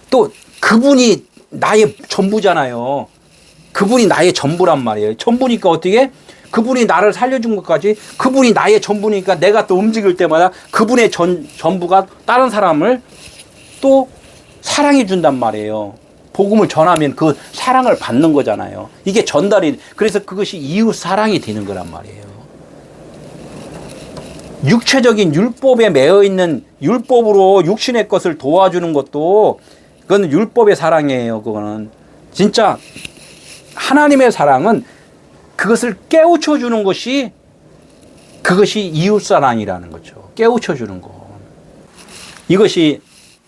또 그분이 나의 전부잖아요. 그분이 나의 전부란 말이에요. 전부니까 어떻게? 그분이 나를 살려준 것까지 그분이 나의 전부니까 내가 또 움직일 때마다 그분의 전부가 다른 사람을 또 사랑해 준단 말이에요. 복음을 전하면 그 사랑을 받는 거잖아요. 이게 전달이, 그래서 그것이 이웃 사랑이 되는 거란 말이에요. 육체적인 율법에 매여 있는 율법으로 육신의 것을 도와주는 것도 그건 율법의 사랑이에요. 그거는 진짜 하나님의 사랑은 그것을 깨우쳐 주는 것이 그것이 이웃 사랑이라는 거죠. 깨우쳐 주는 거. 이것이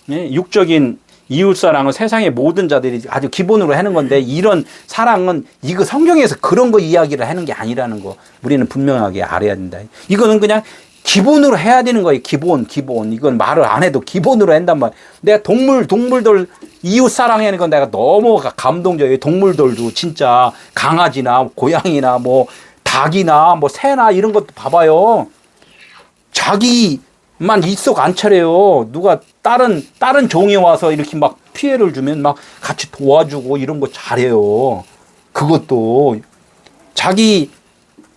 육적인 이웃 사랑은 세상의 모든 자들이 아주 기본으로 하는 건데 이런 사랑은 이거 성경에서 그런 거 이야기를 하는 게 아니라는 거 우리는 분명하게 알아야 된다. 이거는 그냥 기본으로 해야 되는 거예요. 기본. 이건 말을 안 해도 기본으로 한단 말이에요. 내가 동물들 이웃 사랑하는 건 내가 너무 감동적이에요. 동물들도 진짜 강아지나 고양이나 뭐 닭이나 뭐 새나 이런 것도 봐봐요. 자기만 입속 안 차려요. 누가 다른 종이 와서 이렇게 막 피해를 주면 막 같이 도와주고 이런 거 잘해요. 그것도 자기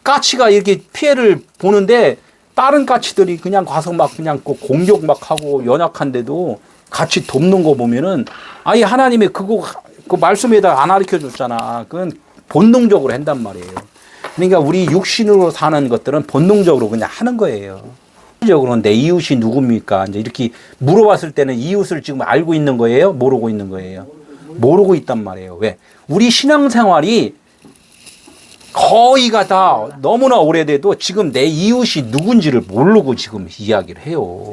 까치가 이렇게 피해를 보는데 다른 까치들이 그냥 가서 막 그냥 공격 막 하고 연약한데도 같이 돕는 거 보면은 아예 하나님의 그 말씀에다 안 가르쳐 줬잖아. 그건 본능적으로 한단 말이에요. 그러니까 우리 육신으로 사는 것들은 본능적으로 그냥 하는 거예요. 실질적으로는 내 이웃이 누굽니까? 이제 이렇게 물어봤을 때는 이웃을 지금 알고 있는 거예요? 모르고 있는 거예요? 모르고 있단 말이에요. 왜? 우리 신앙생활이 거의가 다 너무나 오래돼도 지금 내 이웃이 누군지를 모르고 지금 이야기를 해요.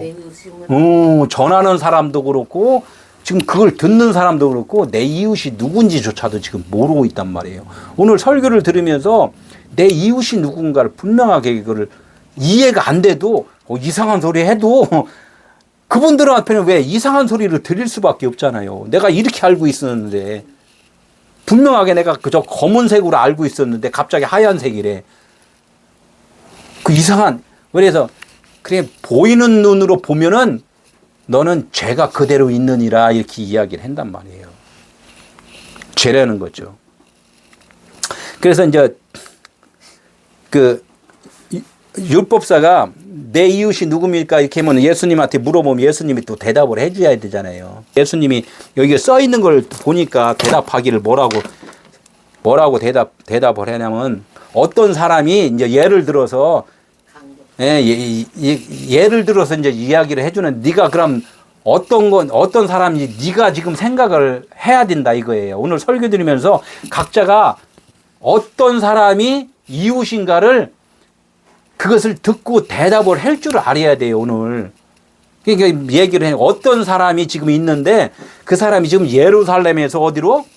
전하는 사람도 그렇고 지금 그걸 듣는 사람도 그렇고 내 이웃이 누군지조차도 지금 모르고 있단 말이에요. 오늘 설교를 들으면서 내 이웃이 누군가를 분명하게 이거를 이해가 안 돼도 이상한 소리 해도 그분들 앞에는 왜 이상한 소리를 들릴 수밖에 없잖아요. 내가 이렇게 알고 있었는데 분명하게 내가 그저 검은색으로 알고 있었는데 갑자기 하얀색이래. 그 이상한, 그래서 그래 보이는 눈으로 보면은 너는 죄가 그대로 있느니라 이렇게 이야기를 한단 말이에요. 죄라는 거죠. 그래서 이제 그 율법사가 내 이웃이 누굽니까? 이렇게 하면 예수님한테 물어보면 예수님이 또 대답을 해줘야 되잖아요. 예수님이 여기에 써 있는 걸 보니까 대답하기를 뭐라고 대답을 하냐면 어떤 사람이 이제 예를 들어서 예를 들어서 이제 이야기를 해주는 네가 그럼 어떤 사람이 네가 지금 생각을 해야 된다 이거예요. 오늘 설교 드리면서 각자가 어떤 사람이 이웃인가를 그것을 듣고 대답을 할 줄 알아야 돼요, 오늘. 그러니까 얘기를 해요. 어떤 사람이 지금 있는데 그 사람이 지금 예루살렘에서 어디로?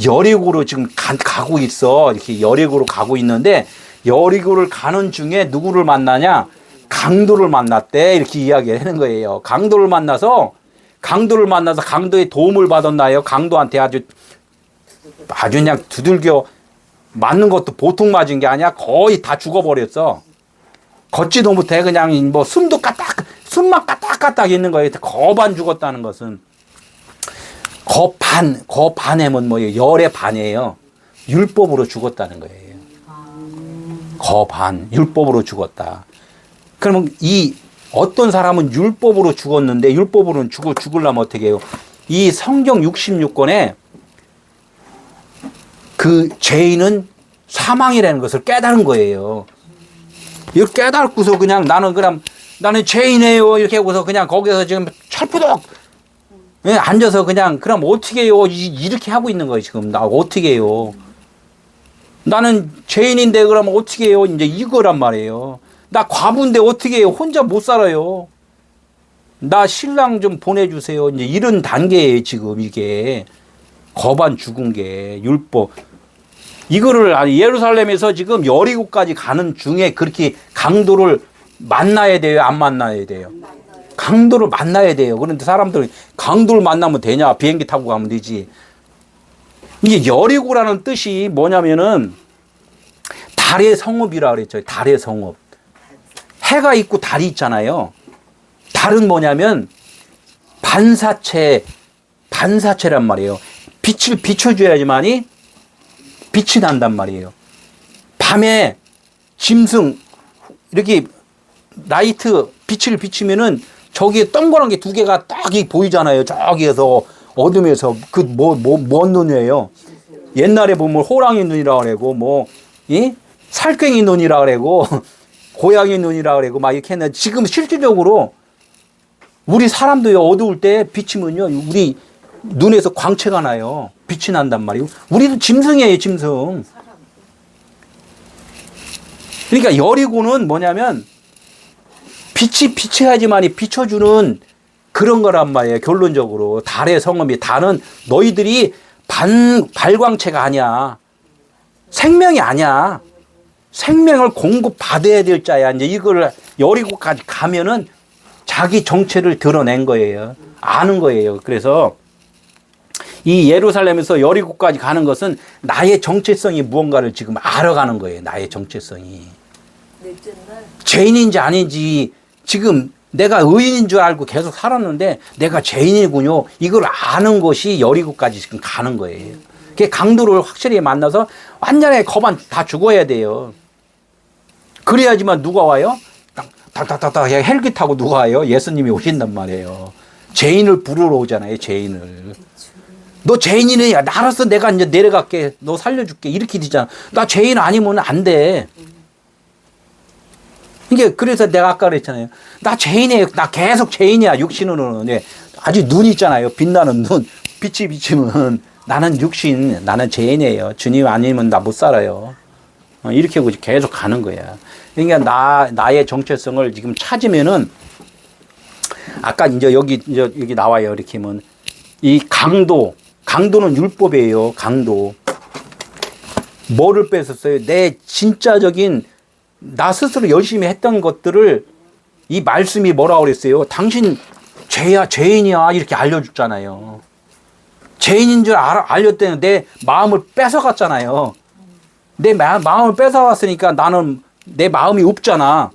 여리고로 지금 가고 있어. 이렇게 여리고로 가고 있는데 여리고를 가는 중에 누구를 만나냐? 강도를 만났대. 이렇게 이야기를 하는 거예요. 강도를 만나서 강도의 도움을 받았나요? 강도한테 아주 그냥 두들겨 맞는 것도 보통 맞은 게 아니야. 거의 다 죽어버렸어. 걷지도 못해. 그냥 뭐 숨만 까딱까딱 있는 거예요. 거반 죽었다는 것은 거반하면 뭐예요? 열의 반이에요. 율법으로 죽었다는 거예요. 거반 율법으로 죽었다. 그러면 이 어떤 사람은 율법으로 죽었는데 율법으로는 죽으려면 어떻게 해요? 이 성경 66권에 그 죄인은 사망이라는 것을 깨달은 거예요. 이걸 깨닫고서 그냥 나는 죄인이에요. 이렇게 하고서 그냥 거기서 지금 철푸덕 예, 앉아서 그냥 그럼 어떻게 해요? 이렇게 하고 있는 거예요. 지금 나 어떻게 해요? 나는 죄인인데 그러면 어떻게 해요? 이제 이거란 말이에요. 나 과부인데 어떻게 해요? 혼자 못 살아요. 나 신랑 좀 보내주세요. 이제 이런 단계예요. 지금 이게 거반 죽은 게 율법. 이거를 예루살렘에서 지금 여리고까지 가는 중에 그렇게 강도를 만나야 돼요? 안 만나야 돼요? 강도를 만나야 돼요. 그런데 사람들은 강도를 만나면 되냐? 비행기 타고 가면 되지. 이게 여리고라는 뜻이 뭐냐면은 달의 성읍이라 그랬죠. 달의 성읍. 해가 있고 달이 있잖아요. 달은 뭐냐면 반사체란 말이에요. 빛을 비춰줘야지만이 빛이 난단 말이에요. 밤에 짐승 이렇게 라이트 빛을 비추면은 저기에 동그란 게 두 개가 딱 보이잖아요. 저기에서 어둠에서 그 뭔 눈이에요? 옛날에 보면 호랑이 눈이라 그러고 살쾡이 눈이라 그러고 고양이 눈이라 그러고 막 이렇게 했는데 지금 실질적으로 우리 사람도요 어두울 때 비치면요 우리 눈에서 광채가 나요. 빛이 난단 말이에요. 우리도 짐승이에요, 짐승. 그러니까 여리고는 뭐냐면 빛이 비쳐야지만이 비춰주는 그런 거란 말이에요. 결론적으로 달의 성음이 달은 너희들이 발광체가 아니야. 생명이 아니야. 생명을 공급받아야 될 자야. 이제 이걸 여리고까지 가면은 자기 정체를 드러낸 거예요. 아는 거예요. 그래서 이 예루살렘에서 여리고까지 가는 것은 나의 정체성이 무언가를 지금 알아가는 거예요. 나의 정체성이. 죄인인지 아닌지 지금 내가 의인인 줄 알고 계속 살았는데 내가 죄인이군요. 이걸 아는 것이 여리고까지 지금 가는 거예요. 그 강도를 확실히 만나서 완전히 거반 다 죽어야 돼요. 그래야지만 누가 와요? 탁탁탁탁 헬기 타고 누가 와요? 예수님이 오신단 말이에요. 죄인을 부르러 오잖아요. 죄인을. 너 죄인이네. 알았어. 내가 이제 내려갈게. 너 살려줄게. 이렇게 되잖아. 나 죄인 아니면 안 돼. 이게 그래서 내가 아까 그랬잖아요. 나 죄인이에요. 나 계속 죄인이야. 육신으로는. 네. 아주 눈 있잖아요. 빛나는 눈. 빛이 비치면 나는 육신, 나는 죄인이에요. 주님 아니면 나 못 살아요. 이렇게 계속 가는 거야. 그러니까 나의 정체성을 지금 찾으면은 아까 이제 여기 나와요. 이렇게 하면 이 강도는 율법이에요. 강도. 뭐를 뺏었어요? 내 진짜적인 나 스스로 열심히 했던 것들을 이 말씀이 뭐라고 그랬어요? 당신 죄야, 죄인이야. 이렇게 알려줬잖아요. 죄인인 줄 알렸더니 내 마음을 뺏어갔잖아요. 내 마음을 뺏어갔으니까 나는 내 마음이 없잖아.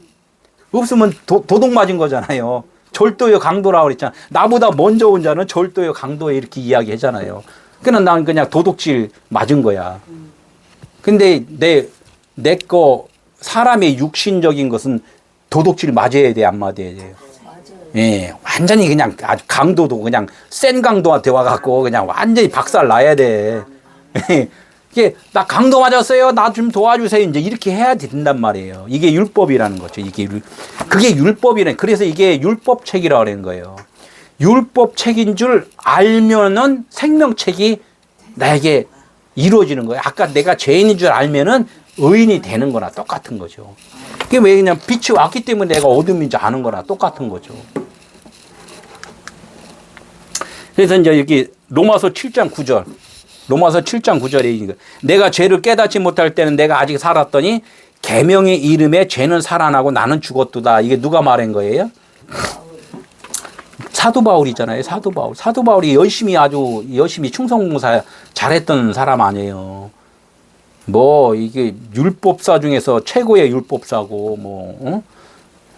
없으면 도둑 맞은 거잖아요. 절도의 강도라고 그랬잖아. 나보다 먼저 온 자는 절도의 강도에 이렇게 이야기하잖아요. 그냥 나는 그냥 도둑질 맞은 거야. 근데 내 거 사람의 육신적인 것은 도둑질 맞아야 돼, 안 맞아야 돼요? 예, 완전히 그냥 아주 강도도 그냥 센 강도한테 와갖고 그냥 완전히 박살 나야 돼. 이게 나 강도 맞았어요. 나 좀 도와주세요. 이제 이렇게 해야 된단 말이에요. 이게 율법이라는 거죠. 그게 율법이네. 그래서 이게 율법책이라고 하는 거예요. 율법책인 줄 알면은 생명책이 나에게 이루어지는 거예요. 아까 내가 죄인인 줄 알면은 의인이 되는 거나 똑같은 거죠. 그게 왜 그냥 빛이 왔기 때문에 내가 어둠인지 아는 거나 똑같은 거죠. 그래서 이제 여기 로마서 7장 9절. 로마서 7장 9절에 내가 죄를 깨닫지 못할 때는 내가 아직 살았더니 계명의 이름에 죄는 살아나고 나는 죽었도다. 이게 누가 말한 거예요? 사도 바울이잖아요. 사도 바울. 사도 바울이 아주 열심히 충성봉사 잘했던 사람 아니에요. 이게 율법사 중에서 최고의 율법사고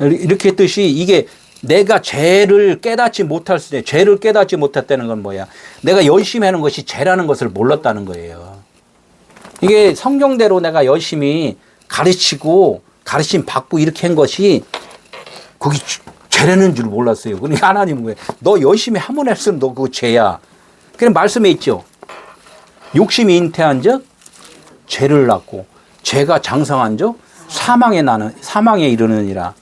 이렇게 했듯이 이게 내가 죄를 깨닫지 못했다는 건 뭐야? 내가 열심히 하는 것이 죄라는 것을 몰랐다는 거예요. 이게 성경대로 내가 열심히 가르치고 가르침 받고 이렇게 한 것이 그게 죄라는 줄 몰랐어요. 그러니까 하나님은 왜? 너 열심히 하면 할수록 너 그거 죄야. 그냥 말씀에 있죠. 욕심이 잉태한 적 죄를 낳고 죄가 장성한 적 사망에 이르느니라.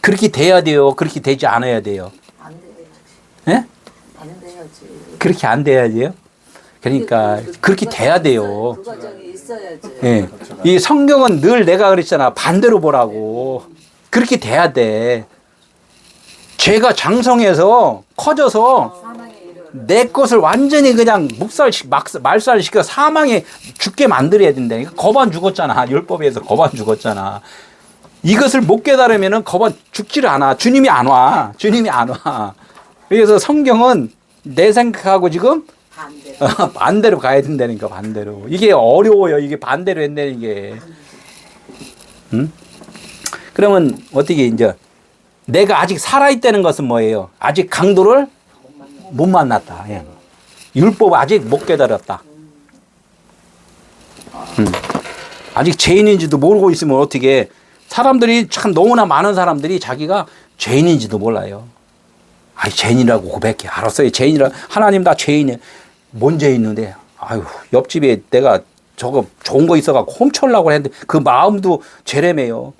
그렇게 돼야 돼요. 그렇게 되지 않아야 돼요. 안 돼야지. 예? 안 돼야지. 그렇게 안 돼야 돼요. 그러니까 그렇게 돼야 돼요. 그 과정이 있어야지. 예. 이 성경은 늘 내가 그랬잖아. 반대로 보라고. 그렇게 돼야 돼. 죄가 장성해서 커져서 사망에 이르는. 내 것을 완전히 그냥 말살시켜 사망에 죽게 만들어야 된다니까. 거반 죽었잖아. 율법에서 거반 죽었잖아. 이것을 못 깨달으면은 거반 죽지를 않아. 주님이 안 와. 주님이 안 와. 그래서 성경은 내 생각하고 지금 반대로. 반대로 가야 된다니까. 반대로. 이게 어려워요. 이게 반대로 한다는 게. 응? 그러면 어떻게 이제 내가 아직 살아있다는 것은 뭐예요? 아직 강도를 못 만났다. 예. 율법 아직 못 깨달았다. 아직 죄인인지도 모르고 있으면 어떻게 사람들이 참 너무나 많은 사람들이 자기가 죄인인지도 몰라요. 아이 죄인이라고 고백해. 알았어요. 죄인이라 하나님 나 죄인이에요. 뭔 죄인인데 아유 옆집에 내가 저거 좋은 거 있어갖고 훔쳐려고 했는데 그 마음도 죄래매요.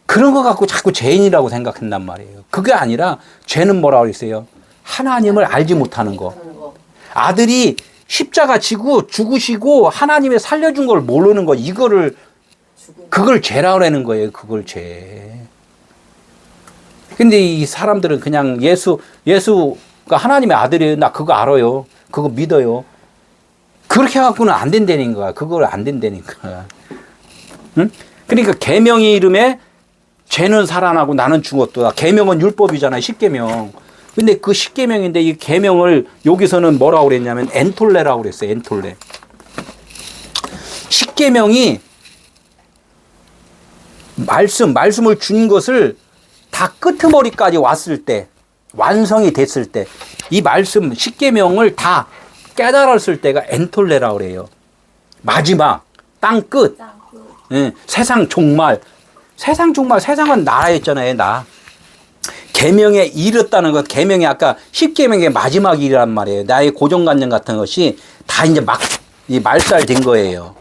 그런 거 갖고 자꾸 죄인이라고 생각한단 말이에요. 그게 아니라 죄는 뭐라고 그랬어요? 하나님을 알지 못하는 거. 아들이 십자가 지고 죽으시고 하나님의 살려준 걸 모르는 거. 이거를 그걸 죄라고 하는 거예요. 그걸 죄. 근데 이 사람들은 그냥 예수가 하나님의 아들이에요. 나 그거 알아요. 그거 믿어요. 그렇게 해갖고는 안 된다는 거야. 그걸 안 된다니까. 응? 그러니까 계명의 이름에 죄는 살아나고 나는 죽었다. 계명은 율법이잖아요. 십계명. 근데 그 십계명인데 이 계명을 여기서는 뭐라고 그랬냐면 엔톨레라고 그랬어요. 엔톨레. 십계명이 말씀을 준 것을 다 끄트머리까지 왔을 때, 완성이 됐을 때, 이 말씀 십계명을 다 깨달았을 때가 엔톨레라고 그래요. 마지막 땅 끝. 예, 세상 종말. 세상은 나였잖아요. 나. 계명에 이르렀다는 것. 계명이 아까 십계명의 마지막이란 말이에요. 나의 고정관념 같은 것이 다 이제 이 말살된 거예요.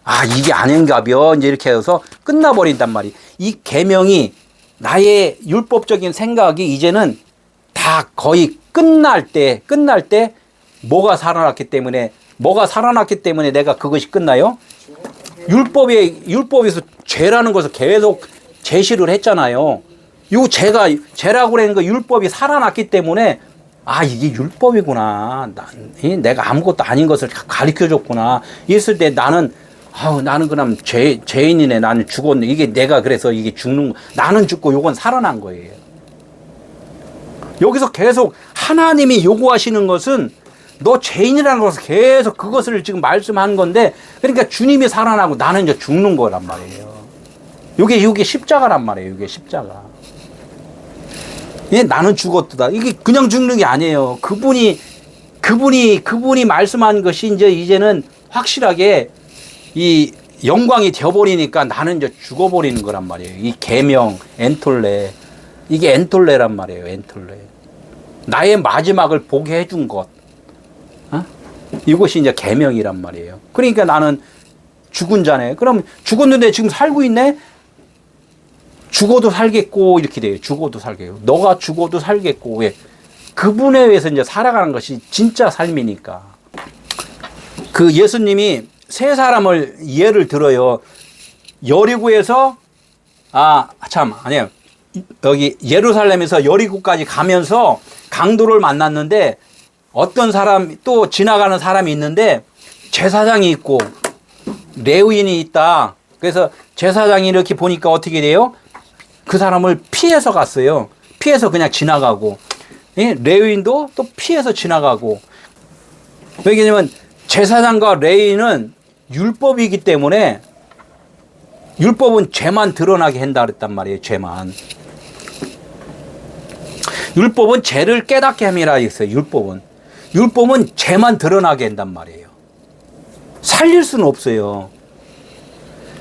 아, 이게 아닌가벼. 이제 이렇게 해서 끝나버린단 말이에요. 이 계명이 나의 율법적인 생각이 이제는 다 거의 끝날 때 뭐가 살아났기 때문에 내가 그것이 끝나요? 율법에서 죄라는 것을 계속 제시를 했잖아요. 요 죄라고 하는 거 율법이 살아났기 때문에 아, 이게 율법이구나. 내가 아무것도 아닌 것을 가르쳐 줬구나. 있을 때 나는 그럼 죄인이네. 나는 죽었네. 이게 내가 그래서 이게 죽는 거. 나는 죽고 요건 살아난 거예요. 여기서 계속 하나님이 요구하시는 것은 너 죄인이라는 것을 계속 그것을 지금 말씀한 건데 그러니까 주님이 살아나고 나는 이제 죽는 거란 말이에요. 요게 십자가란 말이에요. 요게 십자가. 예, 나는 죽었다. 이게 그냥 죽는 게 아니에요. 그분이 말씀한 것이 이제는 확실하게 이 영광이 되어버리니까 나는 이제 죽어버리는 거란 말이에요. 이 계명, 엔톨레. 이게 엔톨레란 말이에요. 엔톨레. 나의 마지막을 보게 해준 것. 어? 이것이 이제 계명이란 말이에요. 그러니까 나는 죽은 자네. 그럼 죽었는데 지금 살고 있네? 죽어도 살겠고 이렇게 돼요. 죽어도 살겠고. 너가 죽어도 살겠고. 왜? 그분에 의해서 이제 살아가는 것이 진짜 삶이니까. 그 예수님이 세 사람을 예를 들어요. 여리고에서 아니에요. 여기 예루살렘에서 여리고까지 가면서 강도를 만났는데 어떤 사람 또 지나가는 사람이 있는데 제사장이 있고 레위인이 있다. 그래서 제사장이 이렇게 보니까 어떻게 돼요? 그 사람을 피해서 갔어요. 피해서 그냥 지나가고 레위인도 또 피해서 지나가고. 왜냐면 제사장과 레위인은 율법이기 때문에 율법은 죄만 드러나게 한다 그랬단 말이에요. 죄만. 율법은 죄를 깨닫게 함이라 했어요. 율법은 죄만 드러나게 한단 말이에요. 살릴 수는 없어요.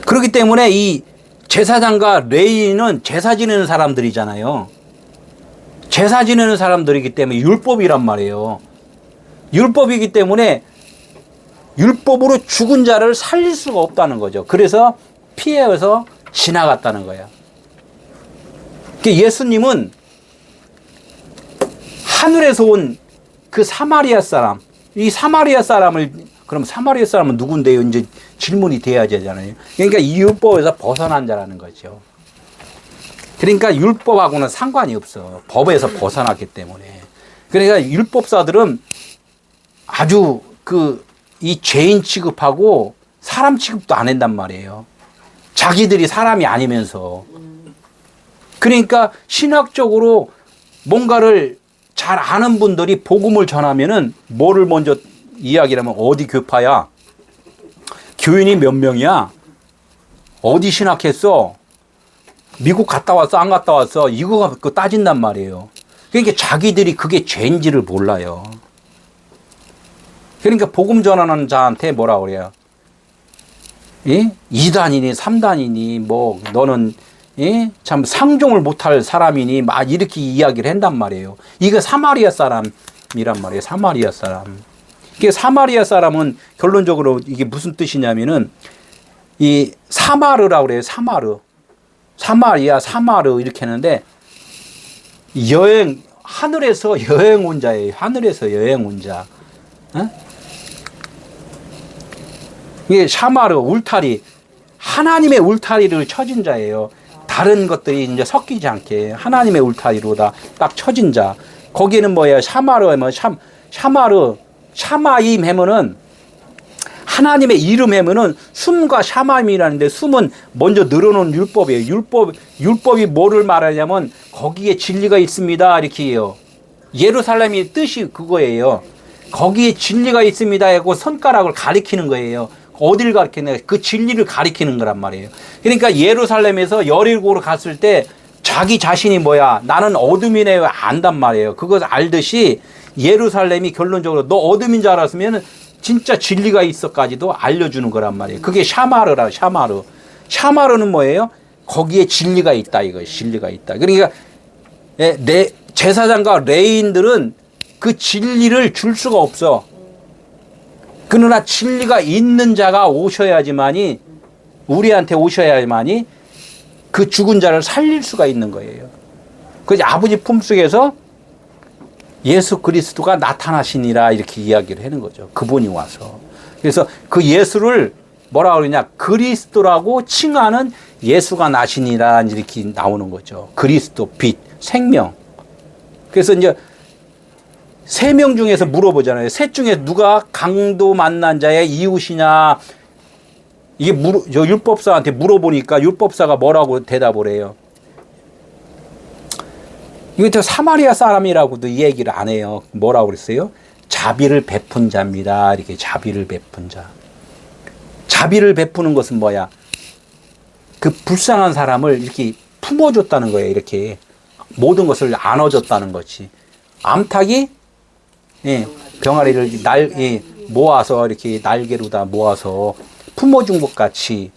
그렇기 때문에 이 제사장과 레위인은 제사 지내는 사람들이잖아요. 제사 지내는 사람들이기 때문에 율법이란 말이에요. 율법이기 때문에 율법으로 죽은 자를 살릴 수가 없다는 거죠. 그래서 피해서 지나갔다는 거야. 그러니까 예수님은 하늘에서 온 그 사마리아 사람, 이 사마리아 사람을, 그럼 사마리아 사람은 누군데요? 이제 질문이 돼야 되잖아요. 그러니까 이 율법에서 벗어난 자라는 거죠. 그러니까 율법하고는 상관이 없어. 법에서 벗어났기 때문에. 그러니까 율법사들은 아주 이 죄인 취급하고 사람 취급도 안 한단 말이에요. 자기들이 사람이 아니면서. 그러니까 신학적으로 뭔가를 잘 아는 분들이 복음을 전하면은 뭐를 먼저 이야기를 하면 어디 교파야? 교인이 몇 명이야? 어디 신학했어? 미국 갔다 왔어? 안 갔다 왔어? 이거 갖고 따진단 말이에요. 그러니까 자기들이 그게 죄인지를 몰라요. 그러니까 복음 전하는 자한테 뭐라 그래요? 2단이니 3단이니 뭐 너는 참 상종을 못할 사람이니 막 이렇게 이야기를 한단 말이에요. 이게 사마리아 사람이란 말이에요. 사마리아 사람. 이게 사마리아 사람은 결론적으로 이게 무슨 뜻이냐면은 이 사마르라고 그래요. 사마르. 사마리아, 사마르 이렇게 하는데 여행, 하늘에서 여행 온 자예요. 하늘에서 여행 온 자. 이게 사마르, 울타리. 하나님의 울타리를 쳐진 자예요. 다른 것들이 이제 섞이지 않게 하나님의 울타리로 딱 쳐진 자. 거기는 뭐예요? 샤마르 하면 샤마르, 샤마임 하면은 하나님의 이름 하면은 숨과 샤마임이라는데 숨은 먼저 늘어놓은 율법이에요. 율법이 뭐를 말하냐면 거기에 진리가 있습니다. 이렇게 해요. 예루살렘의 뜻이 그거예요. 거기에 진리가 있습니다 하고 손가락을 가리키는 거예요. 어딜 가리키냐? 그 진리를 가리키는 거란 말이에요. 그러니까 예루살렘에서 여리고로 갔을 때 자기 자신이 뭐야? 나는 어둠이네 안단 말이에요. 그것을 알듯이 예루살렘이 결론적으로 너 어둠인 줄 알았으면 진짜 진리가 있어까지도 알려주는 거란 말이에요. 그게 샤마르라, 샤마르. 샤마르는 뭐예요? 거기에 진리가 있다, 이거. 진리가 있다. 그러니까 제사장과 레위인들은 그 진리를 줄 수가 없어. 그러나 진리가 있는 자가 오셔야지만이, 우리한테 오셔야지만이 그 죽은 자를 살릴 수가 있는 거예요. 그래서 아버지 품속에서 예수 그리스도가 나타나시니라 이렇게 이야기를 하는 거죠. 그분이 와서. 그래서 그 예수를 뭐라 그러냐? 그리스도라고 칭하는 예수가 나시니라 이렇게 나오는 거죠. 그리스도, 빛, 생명. 그래서 이제 3명 중에서 물어보잖아요. 셋 중에 누가 강도 만난 자의 이웃이냐. 이게 저 율법사한테 물어보니까 율법사가 뭐라고 대답을 해요. 이거 사마리아 사람이라고도 이 얘기를 안 해요. 뭐라고 그랬어요? 자비를 베푼 자입니다. 이렇게 자비를 베푼 자. 자비를 베푸는 것은 뭐야? 그 불쌍한 사람을 이렇게 품어줬다는 거예요. 이렇게 모든 것을 안아줬다는 거지. 암탉이 병아리를 모아서 이렇게 날개로 다 모아서 품어준 것 같이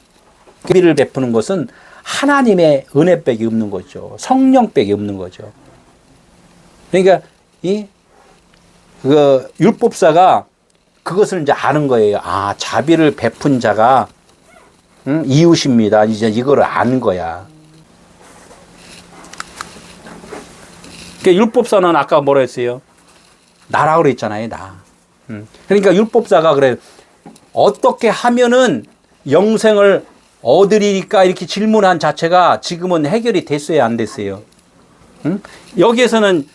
자비를 베푸는 것은 하나님의 은혜백이 없는 거죠. 성령백이 없는 거죠. 그러니까 그 율법사가 그것을 이제 아는 거예요. 아, 자비를 베푼 자가 이웃입니다. 이제 이거를 아는 거야. 그러니까 율법사는 아까 뭐라 했어요? 나라고 그랬잖아요, 나. 그러니까 율법사가 그래, 어떻게 하면은 영생을 얻으리니까 이렇게 질문한 자체가 지금은 해결이 됐어요, 안 됐어요? 여기에서는,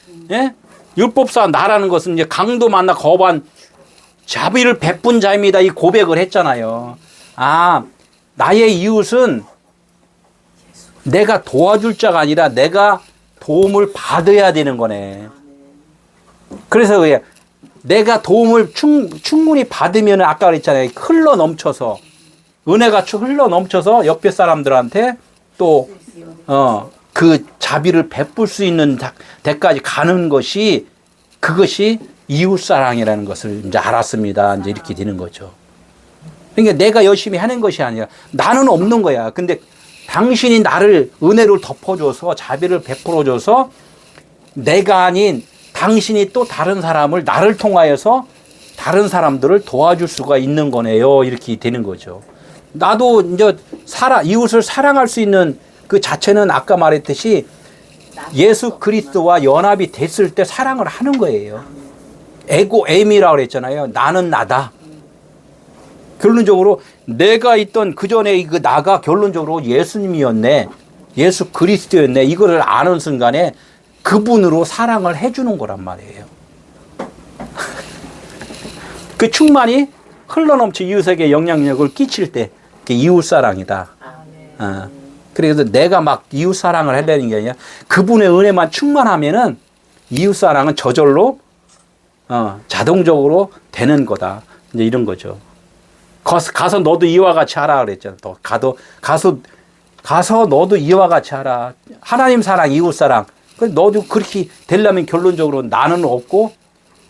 율법사 나라는 것은 이제 강도 만나 거반 자비를 베푼 자입니다. 이 고백을 했잖아요. 아, 나의 이웃은 내가 도와줄 자가 아니라 내가 도움을 받아야 되는 거네. 그래서 왜 내가 도움을 충분히 받으면 아까 그랬잖아요. 흘러 넘쳐서 은혜가 흘러 넘쳐서 옆에 사람들한테 또 그 자비를 베풀 수 있는 데까지 가는 것이 그것이 이웃사랑이라는 것을 이제 알았습니다. 이제 이렇게 되는 거죠. 그러니까 내가 열심히 하는 것이 아니라 나는 없는 거야. 근데 당신이 나를 은혜를 덮어줘서 자비를 베풀어줘서 내가 아닌 당신이 또 다른 사람을 나를 통하여서 다른 사람들을 도와줄 수가 있는 거네요. 이렇게 되는 거죠. 나도 이제 이웃을 사랑할 수 있는 그 자체는 아까 말했듯이 예수 그리스도와 연합이 됐을 때 사랑을 하는 거예요. 에고엠이라고 그랬잖아요. 나는 나다. 결론적으로 내가 있던 그 전에 그 나가 결론적으로 예수님이었네. 예수 그리스도였네. 이거를 아는 순간에 그분으로 사랑을 해주는 거란 말이에요. 그 충만이 흘러넘치 이웃에게 영향력을 끼칠 때 그게 이웃사랑이다. 그래서 내가 막 이웃사랑을 하려는 게 아니라 그분의 은혜만 충만하면은 이웃사랑은 저절로 자동적으로 되는 거다. 이제 이런 거죠. 가서 너도 이와 같이 하라 그랬잖아. 또 가서 너도 이와 같이 하라. 하나님 사랑, 이웃 사랑. 너도 그렇게 되려면 결론적으로 나는 없고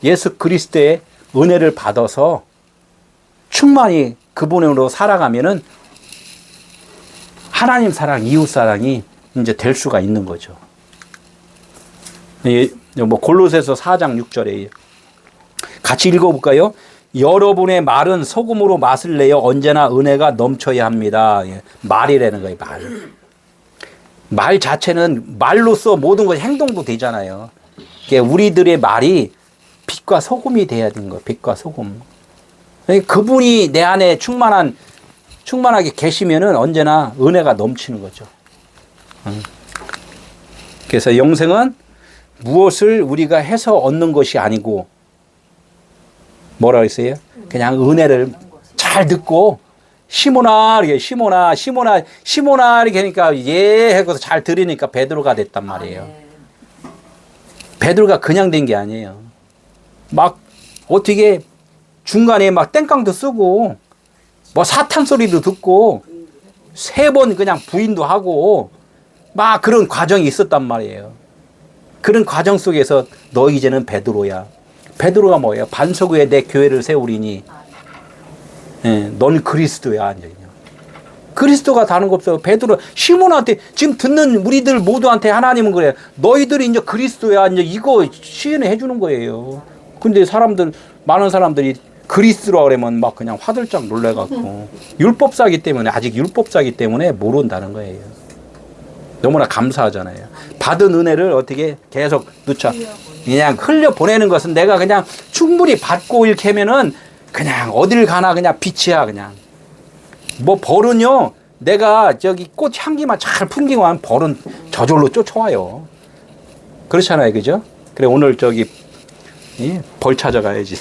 예수 그리스도의 은혜를 받아서 충만히 그분으로 살아가면은 하나님 사랑, 이웃 사랑이 이제 될 수가 있는 거죠. 뭐 골로새서 4장 6절에 같이 읽어볼까요? 여러분의 말은 소금으로 맛을 내어 언제나 은혜가 넘쳐야 합니다. 말이라는 거예요, 말. 말 자체는 말로써 모든 것이 행동도 되잖아요. 우리들의 말이 빛과 소금이 돼야 되는 거예요, 빛과 소금. 그분이 내 안에 충만하게 계시면은 언제나 은혜가 넘치는 거죠. 그래서 영생은 무엇을 우리가 해서 얻는 것이 아니고 뭐라 그랬어요? 그냥 은혜를 잘 듣고 시모나 이렇게 시모나 이렇게 하니까 예 하고서 잘 들으니까 베드로가 됐단 말이에요. 베드로가 그냥 된 게 아니에요. 막 어떻게 중간에 막 땡깡도 쓰고 뭐 사탄 소리도 듣고 3번 그냥 부인도 하고 막 그런 과정이 있었단 말이에요. 그런 과정 속에서 너 이제는 베드로야. 베드로가 뭐예요? 반석 위에 내 교회를 세우리니 넌 그리스도야. 그리스도가 다른 거 없어요. 베드로 시몬한테 지금 듣는 우리들 모두한테 하나님은 그래요. 너희들이 이제 그리스도야. 이제 이거 시인해 주는 거예요. 근데 많은 사람들이 그리스도라 그러면 막 그냥 화들짝 놀래갖고 율법사기 때문에 아직 율법사기 때문에 모른다는 거예요. 너무나 감사하잖아요. 받은 은혜를 어떻게 계속 그냥 흘려 보내는 것은 내가 그냥 충분히 받고 이렇게 하면은 그냥 어딜 가나 그냥 빛이야 그냥. 뭐 벌은요 내가 저기 꽃 향기만 잘 풍기면 벌은 저절로 쫓아와요. 그렇잖아요, 그죠? 그래 오늘 벌 찾아가야지.